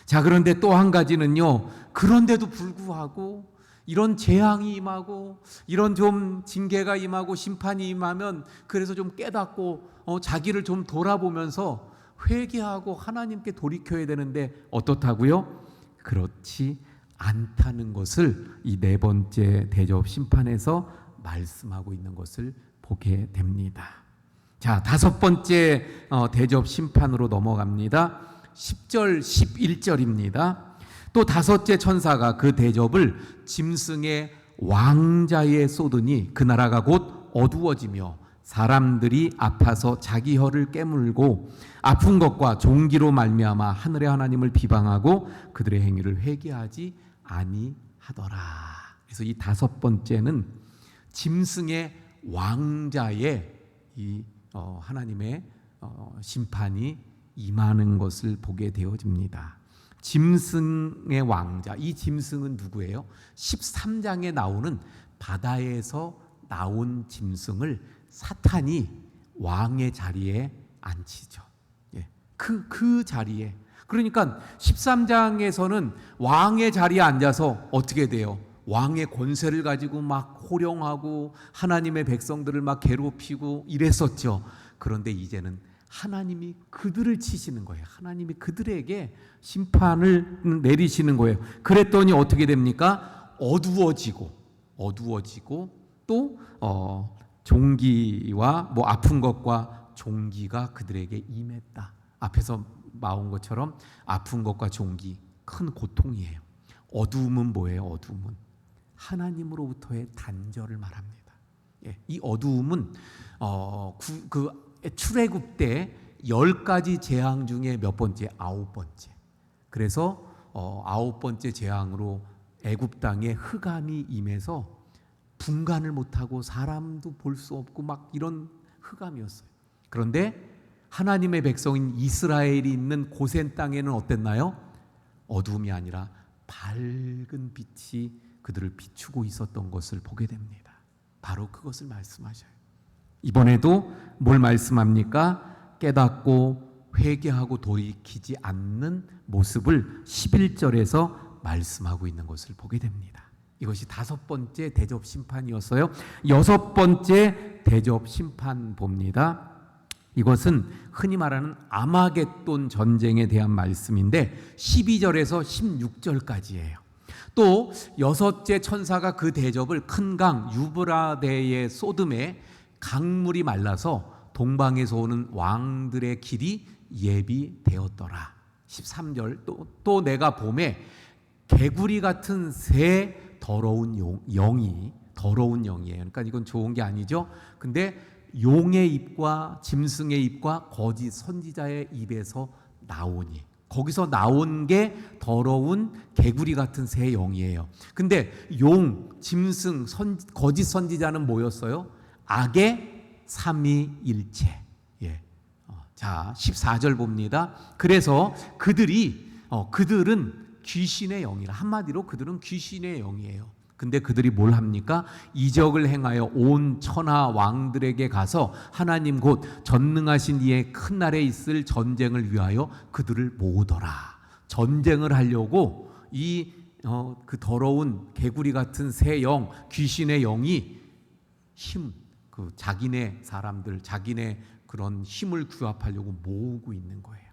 자, 그런데 또 한 가지는요, 그런데도 불구하고 이런 재앙이 임하고 이런 좀 징계가 임하고 심판이 임하면 그래서 좀 깨닫고 자기를 좀 돌아보면서 회개하고 하나님께 돌이켜야 되는데 어떻다고요? 그렇지 않다는 것을 이 네 번째 대접 심판에서 말씀하고 있는 것을 보게 됩니다. 자, 다섯 번째 대접 심판으로 넘어갑니다. 10절 11절입니다. 또 다섯째 천사가 그 대접을 짐승의 왕자에 쏟으니 그 나라가 곧 어두워지며 사람들이 아파서 자기 혀를 깨물고 아픈 것과 종기로 말미암아 하늘의 하나님을 비방하고 그들의 행위를 회개하지 아니하더라. 그래서 이 다섯 번째는 짐승의 왕자의 이 하나님의 심판이 임하는 것을 보게 되어집니다. 짐승의 왕자, 이 짐승은 누구예요? 13장에 나오는 바다에서 나온 짐승을 사탄이 왕의 자리에 앉히죠. 예. 그 자리에. 그러니까 13장에서는 왕의 자리에 앉아서 어떻게 돼요? 왕의 권세를 가지고 막 호령하고 하나님의 백성들을 막 괴롭히고 이랬었죠. 그런데 이제는 하나님이 그들을 치시는 거예요. 하나님이 그들에게 심판을 내리시는 거예요. 그랬더니 어떻게 됩니까? 어두워지고 또 종기와 뭐 아픈 것과 종기가 그들에게 임했다. 앞에서 나온 것처럼 아픈 것과 종기, 큰 고통이에요. 어두움은 뭐예요? 어두움은 하나님으로부터의 단절을 말합니다. 예, 이 어두움은 출애굽 때 10가지 재앙 중에 몇 번째? 9번째. 그래서 9번째 재앙으로 애굽 땅에 흑암이 임해서 분간을 못하고 사람도 볼 수 없고 막 이런 흑암이었어요. 그런데 하나님의 백성인 이스라엘이 있는 고센 땅에는 어땠나요? 어두움이 아니라 밝은 빛이 그들을 비추고 있었던 것을 보게 됩니다. 바로 그것을 말씀하셔요. 이번에도 뭘 말씀합니까? 깨닫고 회개하고 돌이키지 않는 모습을 11절에서 말씀하고 있는 것을 보게 됩니다. 이것이 다섯 번째 대접 심판이었어요. 여섯 번째 대접 심판 봅니다. 이것은 흔히 말하는 아마겟돈 전쟁에 대한 말씀인데 12절에서 16절까지예요. 또 여섯째 천사가 그 대접을 큰 강 유브라데의 쏟음에 강물이 말라서 동방에서 오는 왕들의 길이 예비되었더라. 13절 또 내가 봄에 개구리 같은 새 더러운 영이에요. 그러니까 이건 좋은 게 아니죠. 근데 용의 입과 짐승의 입과 거짓 선지자의 입에서 나오니 거기서 나온 게 더러운 개구리 같은 새 영이에요. 근데 용, 짐승, 거짓 선지자는 뭐였어요? 악의 삼위일체. 예. 자, 14절 봅니다. 그래서 그들은 귀신의 영이라. 한마디로 그들은 귀신의 영이에요. 근데 그들이 뭘 합니까? 이적을 행하여 온 천하 왕들에게 가서 하나님 곧 전능하신 이의 큰 날에 있을 전쟁을 위하여 그들을 모으더라. 전쟁을 하려고 그 더러운 개구리 같은 새 영, 귀신의 영이 자기네 사람들, 자기네 그런 힘을 규합하려고 모으고 있는 거예요.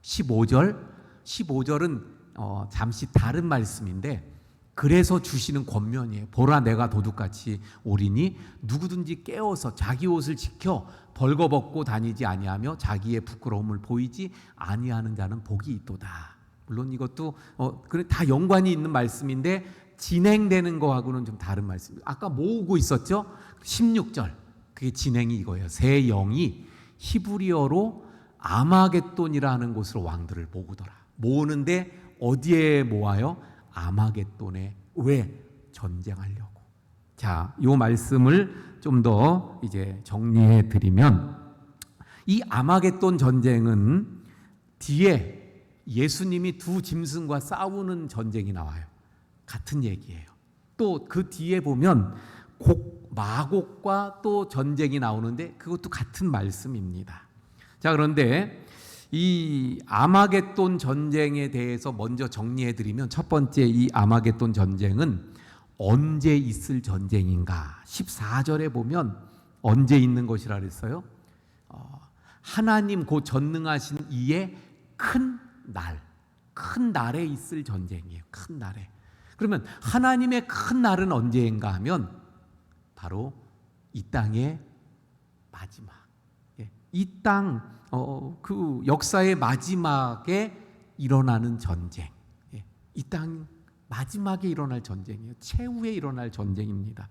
15절은 잠시 다른 말씀인데 그래서 주시는 권면이에요. 보라 내가 도둑같이 오리니 누구든지 깨어서 자기 옷을 지켜 벌거벗고 다니지 아니하며 자기의 부끄러움을 보이지 아니하는 자는 복이 있도다. 물론 이것도 다 연관이 있는 말씀인데 진행되는 거하고는 좀 다른 말씀. 아까 모으고 있었죠? 16절 그게 진행이 이거예요. 새 영이 히브리어로 아마겟돈이라는 곳으로 왕들을 모으더라. 모으는데 어디에 모아요? 아마겟돈에. 왜? 전쟁하려고. 자, 이 말씀을 좀 더 이제 정리해 드리면 이 아마겟돈 전쟁은 뒤에 예수님이 두 짐승과 싸우는 전쟁이 나와요. 같은 얘기예요. 또 그 뒤에 보면 마곡과 또 전쟁이 나오는데 그것도 같은 말씀입니다. 자, 그런데 이 아마겟돈 전쟁에 대해서 먼저 정리해 드리면, 첫 번째, 이 아마겟돈 전쟁은 언제 있을 전쟁인가? 14절에 보면 언제 있는 것이라 그랬어요? 하나님 곧 전능하신 이의 큰 날에 있을 전쟁이에요. 큰 날에. 그러면 하나님의 큰 날은 언제인가 하면 바로 이 땅의 마지막, 이 땅 그 역사의 마지막에 일어나는 전쟁, 이 땅 마지막에 일어날 전쟁이에요. 최후에 일어날 전쟁입니다.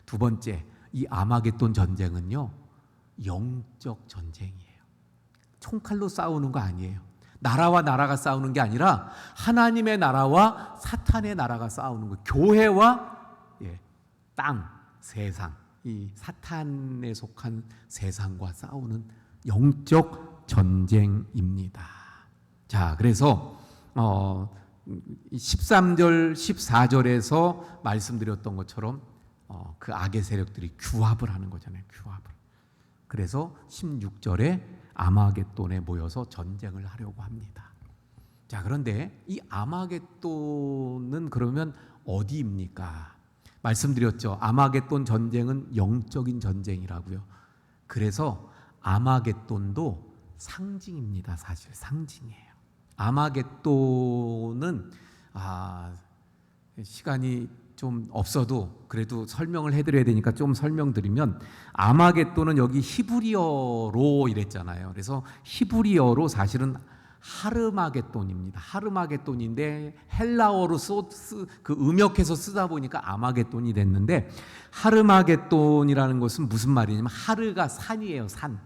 두 번째, 이 아마겟돈 전쟁은요, 영적 전쟁이에요. 총칼로 싸우는 거 아니에요. 나라와 나라가 싸우는 게 아니라 하나님의 나라와 사탄의 나라가 싸우는 거예요. 교회와 땅, 세상, 이 사탄에 속한 세상과 싸우는 영적 전쟁입니다. 자, 그래서 13절, 14절에서 말씀드렸던 것처럼 그 악의 세력들이 규합을 하는 거잖아요. 규합을. 그래서 16절에 아마겟돈에 모여서 전쟁을 하려고 합니다. 자, 그런데 이 아마겟돈은 그러면 어디입니까? 말씀드렸죠. 아마겟돈 전쟁은 영적인 전쟁이라고요. 그래서 아마겟돈도 상징입니다. 사실 상징이에요. 아마겟돈은 시간이 좀 없어도 그래도 설명을 해드려야 되니까 좀 설명드리면, 아마겟돈은 여기 히브리어로 이랬잖아요. 그래서 히브리어로 사실은 하르마겟돈입니다. 하르마겟돈인데 헬라어로 그 음역해서 쓰다 보니까 아마겟돈이 됐는데, 하르마겟돈이라는 것은 무슨 말이냐면 하르가 산이에요. 산.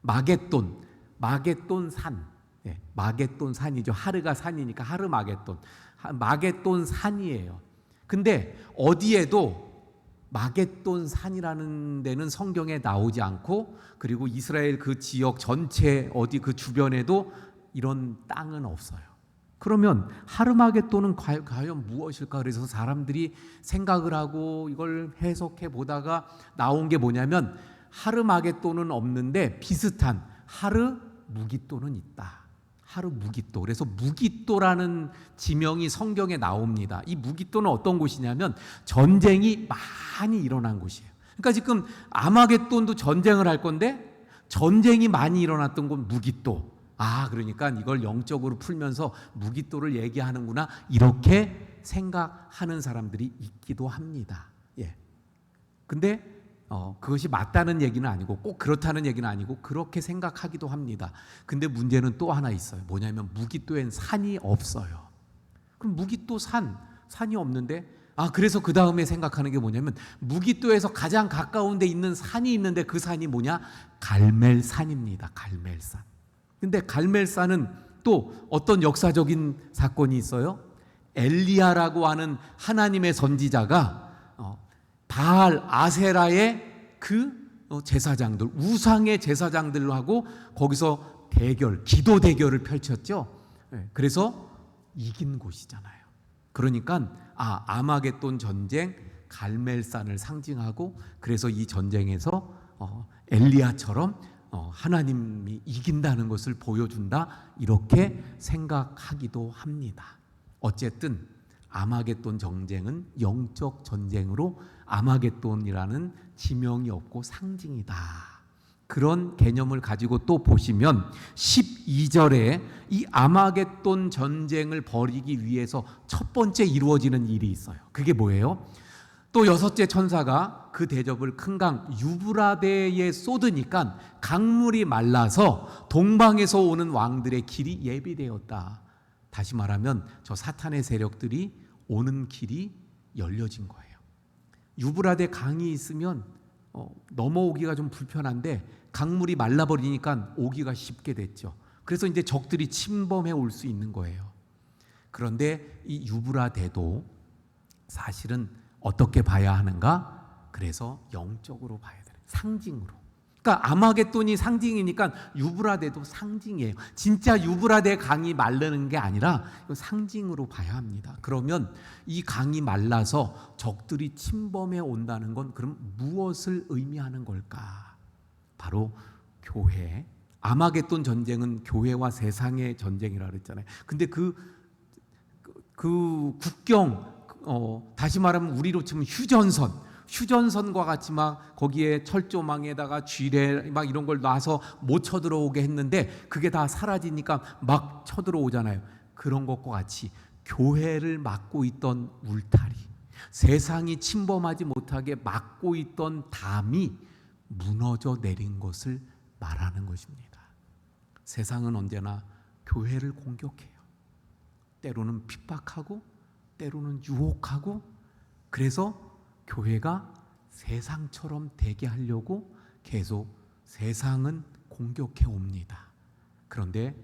마겟돈 산. 마겟돈 산이죠. 하르가 산이니까 하르마겟돈. 마겟돈 산이에요. 근데 어디에도 마겟돈 산이라는 데는 성경에 나오지 않고, 그리고 이스라엘 그 지역 전체 어디 그 주변에도 이런 땅은 없어요. 그러면 하르마겟돈은 과연 무엇일까? 그래서 사람들이 생각을 하고 이걸 해석해 보다가 나온 게 뭐냐면, 하르마겟돈은 없는데 비슷한 하르무깃돈은 있다. 하르무깃도. 그래서 무깃도라는 지명이 성경에 나옵니다. 이 무깃도는 어떤 곳이냐면 전쟁이 많이 일어난 곳이에요. 그러니까 지금 아마겟돈도 전쟁을 할 건데 전쟁이 많이 일어났던 곳 무깃도. 그러니까 이걸 영적으로 풀면서 무깃도를 얘기하는구나, 이렇게 생각하는 사람들이 있기도 합니다. 근데 그것이 맞다는 얘기는 아니고, 꼭 그렇다는 얘기는 아니고, 그렇게 생각하기도 합니다. 근데 문제는 또 하나 있어요. 뭐냐면 무깃도엔 산이 없어요. 그럼 무깃도 산이 없는데, 그래서 그 다음에 생각하는 게 뭐냐면, 무깃도에서 가장 가까운 데 있는 산이 있는데 그 산이 뭐냐? 갈멜산입니다. 갈멜산. 근데 갈멜산은 또 어떤 역사적인 사건이 있어요. 엘리야라고 하는 하나님의 선지자가 바알 아세라의 그 제사장들, 우상의 제사장들하고 거기서 기도 대결을 펼쳤죠. 그래서 이긴 곳이잖아요. 그러니까 아마겟돈 전쟁, 갈멜산을 상징하고, 그래서 이 전쟁에서 엘리야처럼 하나님이 이긴다는 것을 보여준다, 이렇게 생각하기도 합니다. 어쨌든 아마겟돈 전쟁은 영적 전쟁으로 아마겟돈이라는 지명이 없고 상징이다. 그런 개념을 가지고 또 보시면 12절에 이 아마겟돈 전쟁을 벌이기 위해서 첫 번째 이루어지는 일이 있어요. 그게 뭐예요? 또 여섯째 천사가 그 대접을 큰 강 유브라데에 쏟으니까 강물이 말라서 동방에서 오는 왕들의 길이 예비되었다. 다시 말하면 저 사탄의 세력들이 오는 길이 열려진 거예요. 유브라데 강이 있으면 넘어오기가 좀 불편한데 강물이 말라버리니까 오기가 쉽게 됐죠. 그래서 이제 적들이 침범해 올 수 있는 거예요. 그런데 이 유브라데도 사실은 어떻게 봐야 하는가? 그래서 영적으로 봐야 돼요. 상징으로. 그러니까 아마겟돈이 상징이니까 유브라데도 상징이에요. 진짜 유브라데 강이 마르는 게 아니라 상징으로 봐야 합니다. 그러면 이 강이 말라서 적들이 침범해 온다는 건 그럼 무엇을 의미하는 걸까? 바로 교회, 아마겟돈 전쟁은 교회와 세상의 전쟁이라 그랬잖아요. 근데 그 국경, 다시 말하면 우리로 치면 휴전선과 같이 막 거기에 철조망에다가 쥐레 막 이런 걸 놔서 못 쳐들어오게 했는데 그게 다 사라지니까 막 쳐들어오잖아요. 그런 것과 같이 교회를 막고 있던 울타리, 세상이 침범하지 못하게 막고 있던 담이 무너져 내린 것을 말하는 것입니다. 세상은 언제나 교회를 공격해요. 때로는 핍박하고 때로는 유혹하고, 그래서 교회가 세상처럼 되게 하려고 계속 세상은 공격해 옵니다. 그런데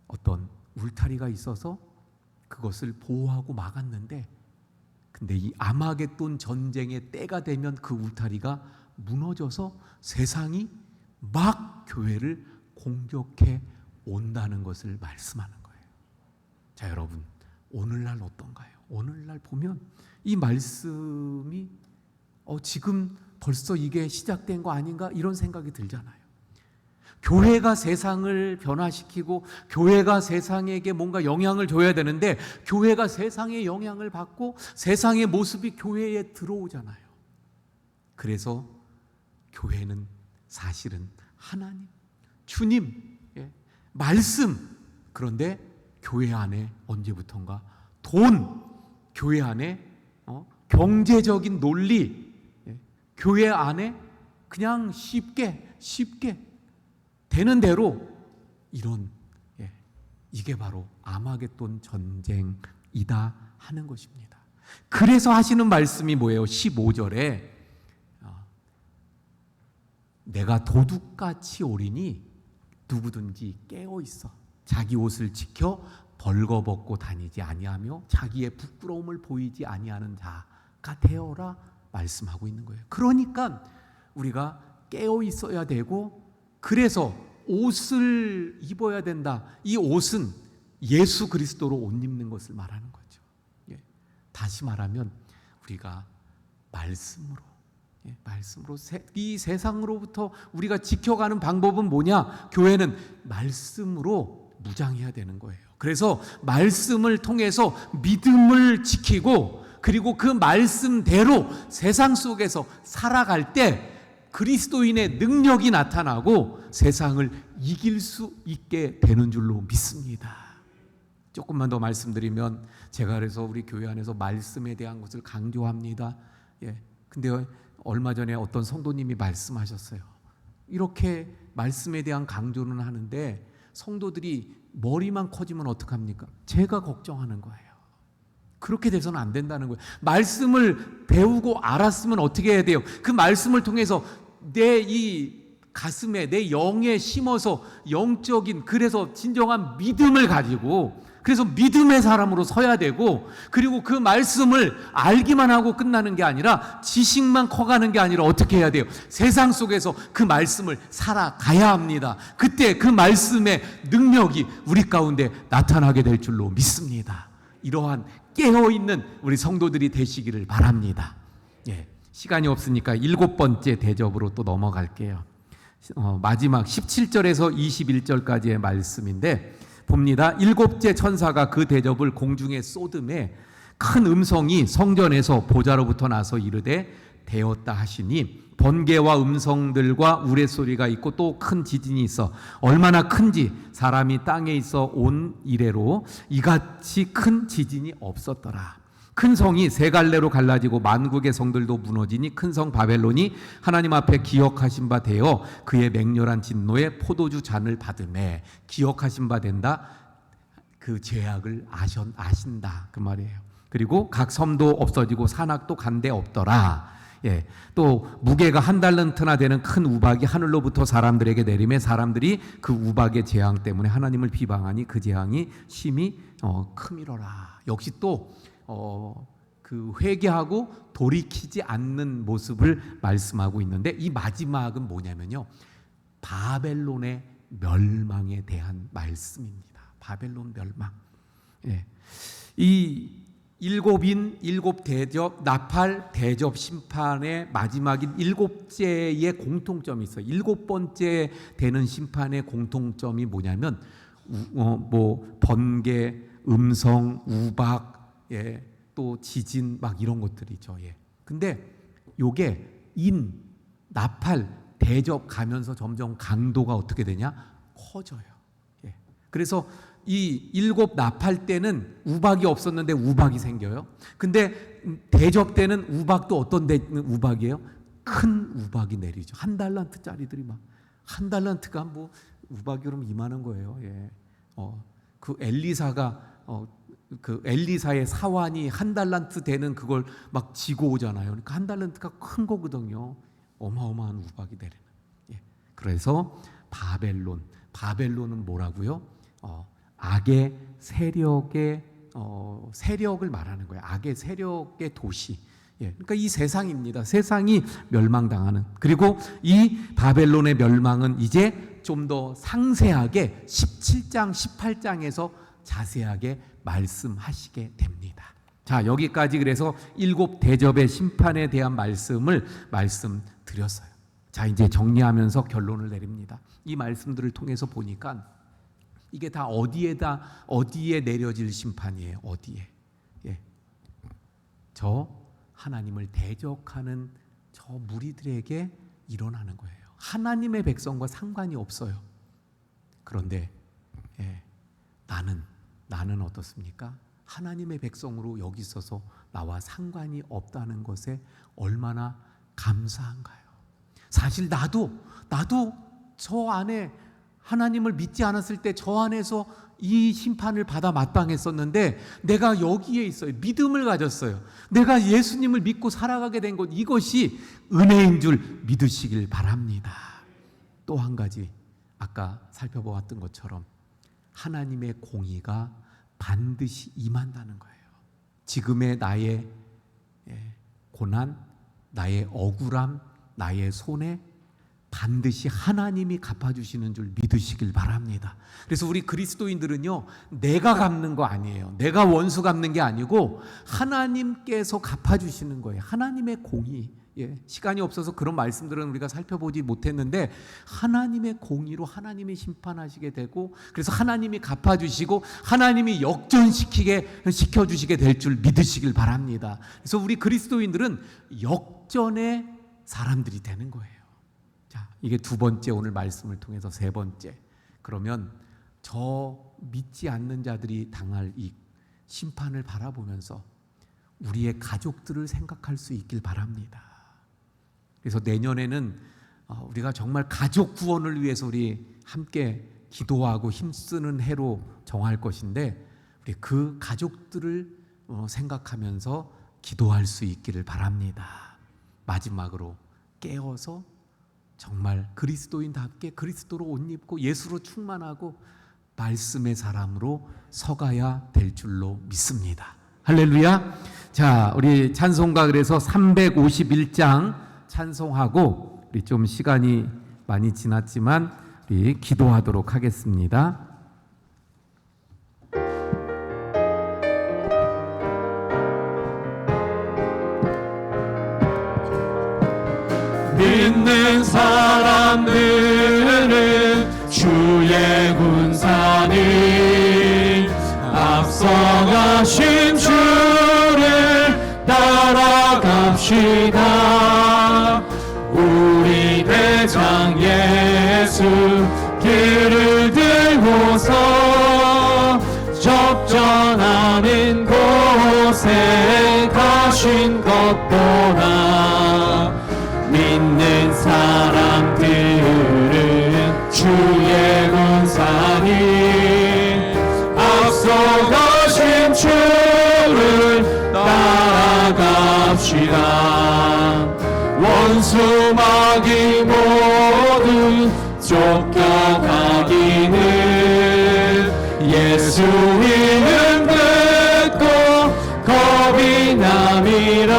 어떤 울타리가 있어서 그것을 보호하고 막았는데, 근데 이 아마겟돈 전쟁의 때가 되면 그 울타리가 무너져서 세상이 막 교회를 공격해 온다는 것을 말씀하는 거예요. 자, 여러분, 오늘날 어떤가요? 오늘날 보면 이 말씀이 지금 벌써 이게 시작된 거 아닌가 이런 생각이 들잖아요. 교회가 세상을 변화시키고 교회가 세상에게 뭔가 영향을 줘야 되는데 교회가 세상의 영향을 받고 세상의 모습이 교회에 들어오잖아요. 그래서 교회는 사실은 하나님, 주님, 말씀, 그런데 교회 안에 언제부턴가 돈, 교회 안에 경제적인 논리, 교회 안에 그냥 쉽게 되는 대로 이런, 이게 바로 아마겟돈 전쟁이다 하는 것입니다. 그래서 하시는 말씀이 뭐예요? 15절에 내가 도둑같이 오리니 누구든지 깨어 있어 자기 옷을 지켜 벌거벗고 다니지 아니하며 자기의 부끄러움을 보이지 아니하는 자가 되어라 말씀하고 있는 거예요. 그러니까 우리가 깨어 있어야 되고, 그래서 옷을 입어야 된다. 이 옷은 예수 그리스도로 옷 입는 것을 말하는 거죠. 다시 말하면 우리가 말씀으로 이 세상으로부터 우리가 지켜가는 방법은 뭐냐? 교회는 말씀으로 무장해야 되는 거예요. 그래서 말씀을 통해서 믿음을 지키고, 그리고 그 말씀대로 세상 속에서 살아갈 때 그리스도인의 능력이 나타나고 세상을 이길 수 있게 되는 줄로 믿습니다. 조금만 더 말씀드리면, 제가 그래서 우리 교회 안에서 말씀에 대한 것을 강조합니다. 근데 얼마 전에 어떤 성도님이 말씀하셨어요. 이렇게 말씀에 대한 강조는 하는데 성도들이 머리만 커지면 어떡합니까? 제가 걱정하는 거예요. 그렇게 돼서는 안 된다는 거예요. 말씀을 배우고 알았으면 어떻게 해야 돼요? 그 말씀을 통해서 내 이 가슴에, 내 영에 심어서 영적인, 그래서 진정한 믿음을 가지고, 그래서 믿음의 사람으로 서야 되고, 그리고 그 말씀을 알기만 하고 끝나는 게 아니라 지식만 커가는 게 아니라 어떻게 해야 돼요? 세상 속에서 그 말씀을 살아가야 합니다. 그때 그 말씀의 능력이 우리 가운데 나타나게 될 줄로 믿습니다. 이러한 깨어있는 우리 성도들이 되시기를 바랍니다. 시간이 없으니까 7번째 대접으로 또 넘어갈게요. 마지막 17절에서 21절까지의 말씀인데 봅니다. 7째 천사가 그 대접을 공중에 쏟음에 큰 음성이 성전에서 보좌로부터 나서 이르되 되었다 하시니, 번개와 음성들과 우레소리가 있고 또 큰 지진이 있어 얼마나 큰지 사람이 땅에 있어 온 이래로 이같이 큰 지진이 없었더라. 큰 성이 세 갈래로 갈라지고 만국의 성들도 무너지니 큰 성 바벨론이 하나님 앞에 기억하신 바 되어 그의 맹렬한 진노의 포도주 잔을 받음에, 기억하신 바 된다, 그 죄악을 아신다 그 말이에요. 그리고 각 섬도 없어지고 산악도 간데 없더라. 또 무게가 1달란트나 되는 큰 우박이 하늘로부터 사람들에게 내림에 사람들이 그 우박의 재앙 때문에 하나님을 비방하니 그 재앙이 심히 크미러라. 역시 또 그 회개하고 돌이키지 않는 모습을 말씀하고 있는데, 이 마지막은 뭐냐면요, 바벨론의 멸망에 대한 말씀입니다. 바벨론 멸망. 이 일곱인 일곱 대접 나팔 대접 심판의 마지막인 일곱째의 공통점이 있어요. 일곱 번째 되는 심판의 공통점이 뭐냐면 뭐 번개, 음성, 우박, 예, 또 지진 막 이런 것들이죠. 예. 근데 요게 나팔, 대접 가면서 점점 강도가 어떻게 되냐? 커져요. 예. 그래서 이 일곱 나팔 때는 우박이 없었는데 우박이 생겨요. 근데 대접 때는 우박도 어떤 우박이에요? 큰 우박이 내리죠. 1달란트짜리들이 막 1달란트가 뭐 우박이 그러면 이만한 거예요. 예. 그 엘리사가 그 엘리사의 사환이 1달란트 되는 그걸 막 지고 오잖아요. 그러니까 1달란트가 큰 거거든요. 어마어마한 우박이 내리는. 예. 그래서 바벨론은 뭐라고요? 악의 세력의 세력을 말하는 거예요. 악의 세력의 도시. 예. 그러니까 이 세상입니다. 세상이 멸망당하는. 그리고 이 바벨론의 멸망은 이제 좀 더 상세하게 17장, 18장에서 자세하게 말씀하시게 됩니다. 자, 여기까지 그래서 일곱 대접의 심판에 대한 말씀드렸어요. 자, 이제 정리하면서 결론을 내립니다. 이 말씀들을 통해서 보니까 이게 다 어디에 내려질 심판이에요? 어디에? 예. 저 하나님을 대적하는 저 무리들에게 일어나는 거예요. 하나님의 백성과 상관이 없어요. 그런데 예, 나는 어떻습니까? 하나님의 백성으로 여기 있어서 나와 상관이 없다는 것에 얼마나 감사한가요? 사실 나도 저 안에 하나님을 믿지 않았을 때 저 안에서 이 심판을 받아 마땅했었는데 내가 여기에 있어요. 믿음을 가졌어요. 내가 예수님을 믿고 살아가게 된 것, 이것이 은혜인 줄 믿으시길 바랍니다. 또 한 가지, 아까 살펴보았던 것처럼 하나님의 공의가 반드시 임한다는 거예요. 지금의 나의 고난, 나의 억울함, 나의 손해 반드시 하나님이 갚아주시는 줄 믿으시길 바랍니다. 그래서 우리 그리스도인들은요, 내가 갚는 거 아니에요. 내가 원수 갚는 게 아니고 하나님께서 갚아주시는 거예요. 하나님의 공의. 예, 시간이 없어서 그런 말씀들은 우리가 살펴보지 못했는데 하나님의 공의로 하나님이 심판하시게 되고, 그래서 하나님이 갚아주시고 하나님이 역전시켜주시게 될 줄 믿으시길 바랍니다. 그래서 우리 그리스도인들은 역전의 사람들이 되는 거예요. 자, 이게 두 번째, 오늘 말씀을 통해서 세 번째. 그러면 저 믿지 않는 자들이 당할 이 심판을 바라보면서 우리의 가족들을 생각할 수 있길 바랍니다. 그래서 내년에는 우리가 정말 가족 구원을 위해서 우리 함께 기도하고 힘쓰는 해로 정할 것인데, 우리 그 가족들을 생각하면서 기도할 수 있기를 바랍니다. 마지막으로 깨어서 정말 그리스도인답게 그리스도로 옷 입고 예수로 충만하고 말씀의 사람으로 서가야 될 줄로 믿습니다. 할렐루야. 자, 우리 찬송가 그래서 351장 찬송하고, 우리 좀 시간이 많이 지났지만 우리 기도하도록 하겠습니다. 믿는 사람들은 주의 군사니 앞서가신 주를 따라갑시다. 우리 대장 예수 길을 들고서 접전하는 곳에 가신 것보다 믿는 사람들은 주의 군사니 앞서가신 주를 따라갑시다. 원수 마귀 모두 쫓겨가기는 예수 이름 듣고 겁이 남이라.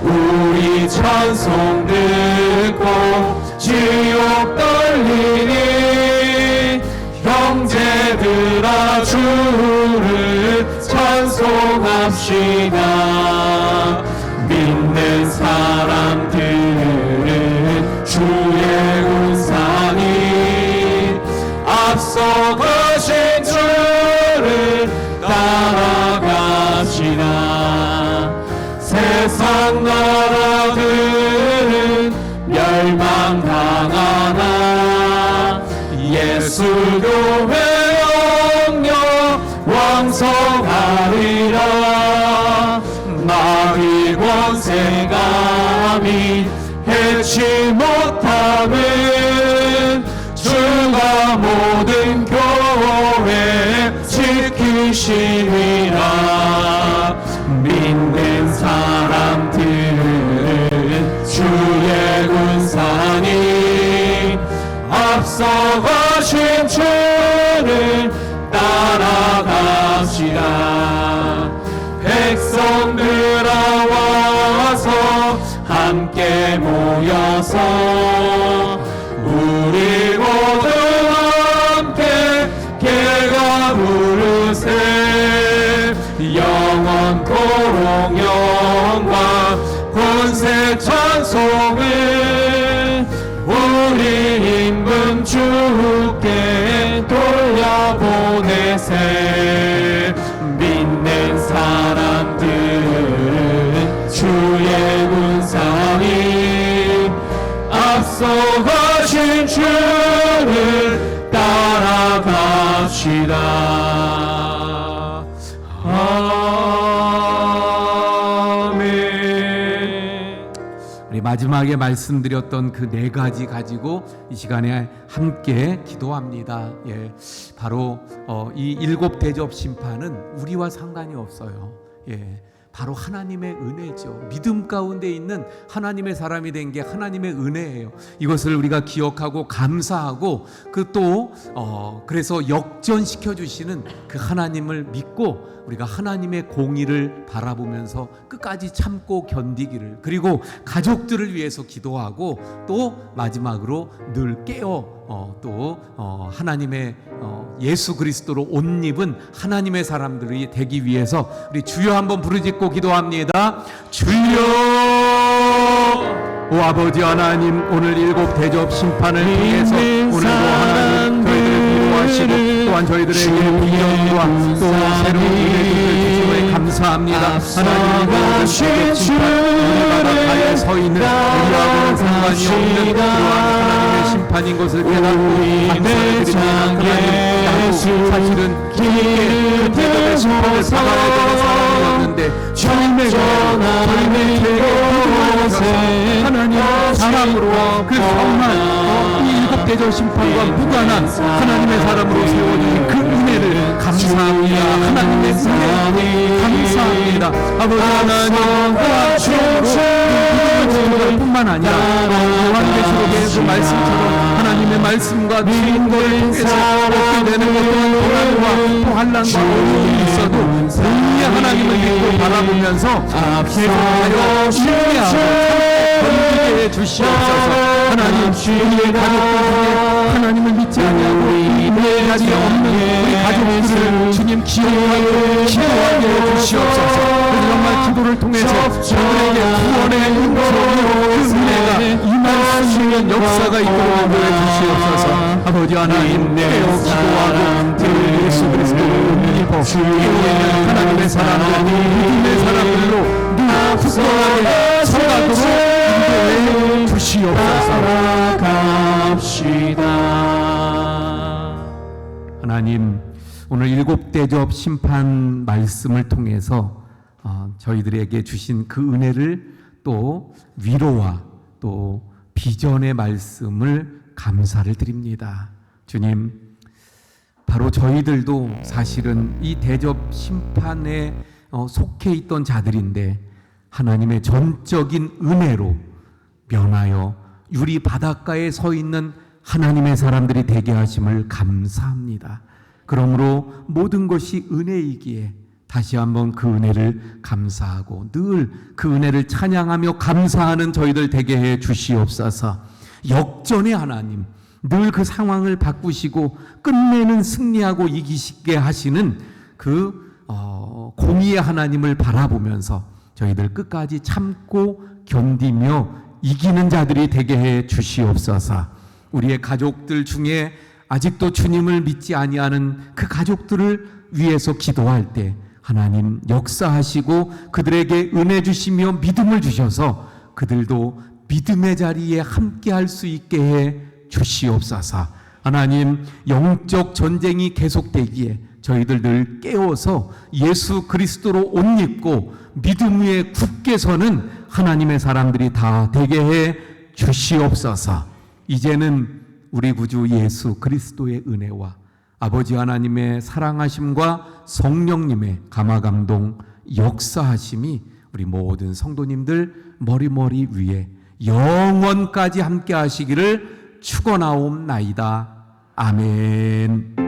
우리 찬송 듣고 지옥 떨리니 형제들아 주를 찬송하라. 나아갑시다. 믿는 사람들은 주의 우상이 앞서가신 주를 따라갑시다. 세상 나라들은 멸망당하나 예수 교회 영영 왕성하리라. 마귀 권세가 및 해치 못함은 주가 모든 교회 지키시리라. 믿는 사람들은 주의 군상이 앞서가신 주를 따라갑시다. 백성들아 와서 함께 모여서 우리 모두 함께 개가 부르세. 영원토록 영광 권세 찬송을 우리 임금 주께 돌려보내세. 믿는 사람들은 주의 군상이 앞서가신 주를 따라갑시다. 아멘. 우리 마지막에 말씀드렸던 그 네 가지 가지고 이 시간에 함께 기도합니다. 예, 바로 이 7 대접 심판은 우리와 상관이 없어요. 예, 바로 하나님의 은혜죠. 믿음 가운데 있는 하나님의 사람이 된 게 하나님의 은혜예요. 이것을 우리가 기억하고 감사하고 그래서 역전시켜 주시는 그 하나님을 믿고 우리가 하나님의 공의를 바라보면서 끝까지 참고 견디기를, 그리고 가족들을 위해서 기도하고 또 마지막으로 늘 깨어 하나님의 예수 그리스도로 옷 입은 하나님의 사람들이 되기 위해서 우리 주여 한번 부르짖고 기도합니다. 주여, 오 아버지 하나님, 오늘 7 대접 심판을 통해서 오늘도 하나님 저희들을 위로하시고 또한 저희들에게 비전과 또 새로운 은혜를 주시므에 감사합니다. 하나님, 모든 대접 심판, 우리 바닷가에 서 있는 우리하고는 상관이 없는 그러한 하나님의 심판인 것을 깨닫고 감사를 드립니다. 하나님, 나도 사실은 그 대접의 심판을 받아야 되는 사람이었는데 주님의 저희의 죄에 하나님 사람으로 그 선한 이 7 대접 심판과 무관한 하나님의 사람으로 세워주신 그 은혜를 감사합니다. 하나님의 은혜 감사합니다. 아버지 하나님, 믿음을 뿐만 아니라 요한계시록의 그 말씀처럼 하나님의 말씀과 주님을 통해서 얻게 되는 것 또한 고난과 또 환난과 어려움이 있어도 분명히 하나님을 믿고 바라보면서 계속하여 신뢰하고 견디게 해주시옵소서. 하나님, 우리의 가족들 중에 하나님을 믿지 아니하고 이 자리에 없는 우리 가족들을 주님 기억하고 기도하게 해주시옵소서. 그래서 정말 기도를 통해서 저들에게 구원의 그 은혜가 임할 수 있는 역사가 있도록 인도해 주시옵소서. 아버지 하나님, 깨어 기도하고 그 예수 그리스도를 믿고 깨어있는 하나님의 사람들, 믿음의 사람들로 늘 굳건하게 서가도록 인도해 주시옵소서. 하나님, 오늘 7 대접 심판 말씀을 통해서 저희들에게 주신 그 은혜를 또 위로와 또 비전의 말씀을 감사를 드립니다. 주님, 바로 저희들도 사실은 이 대접 심판에 속해 있던 자들인데 하나님의 전적인 은혜로 면하여 유리 바닷가에 서 있는 하나님의 사람들이 되게 하심을 감사합니다. 그러므로 모든 것이 은혜이기에 다시 한번 그 은혜를 감사하고 늘 그 은혜를 찬양하며 감사하는 저희들 되게 해 주시옵소서. 역전의 하나님, 늘 그 상황을 바꾸시고 끝내는 승리하고 이기시게 하시는 그 공의의 하나님을 바라보면서 저희들 끝까지 참고 견디며 이기는 자들이 되게 해 주시옵소서. 우리의 가족들 중에 아직도 주님을 믿지 아니하는 그 가족들을 위해서 기도할 때 하나님 역사하시고 그들에게 은혜 주시며 믿음을 주셔서 그들도 믿음의 자리에 함께 할 수 있게 해 주시옵소서. 하나님, 영적 전쟁이 계속되기에 저희들 늘 깨워서 예수 그리스도로 옷 입고 믿음 위에 굳게 서는 하나님의 사람들이 다 되게 해 주시옵소서. 이제는 우리 구주 예수 그리스도의 은혜와 아버지 하나님의 사랑하심과 성령님의 감화감동 역사하심이 우리 모든 성도님들 머리 위에 영원까지 함께 하시기를 축원하옵나이다. 아멘.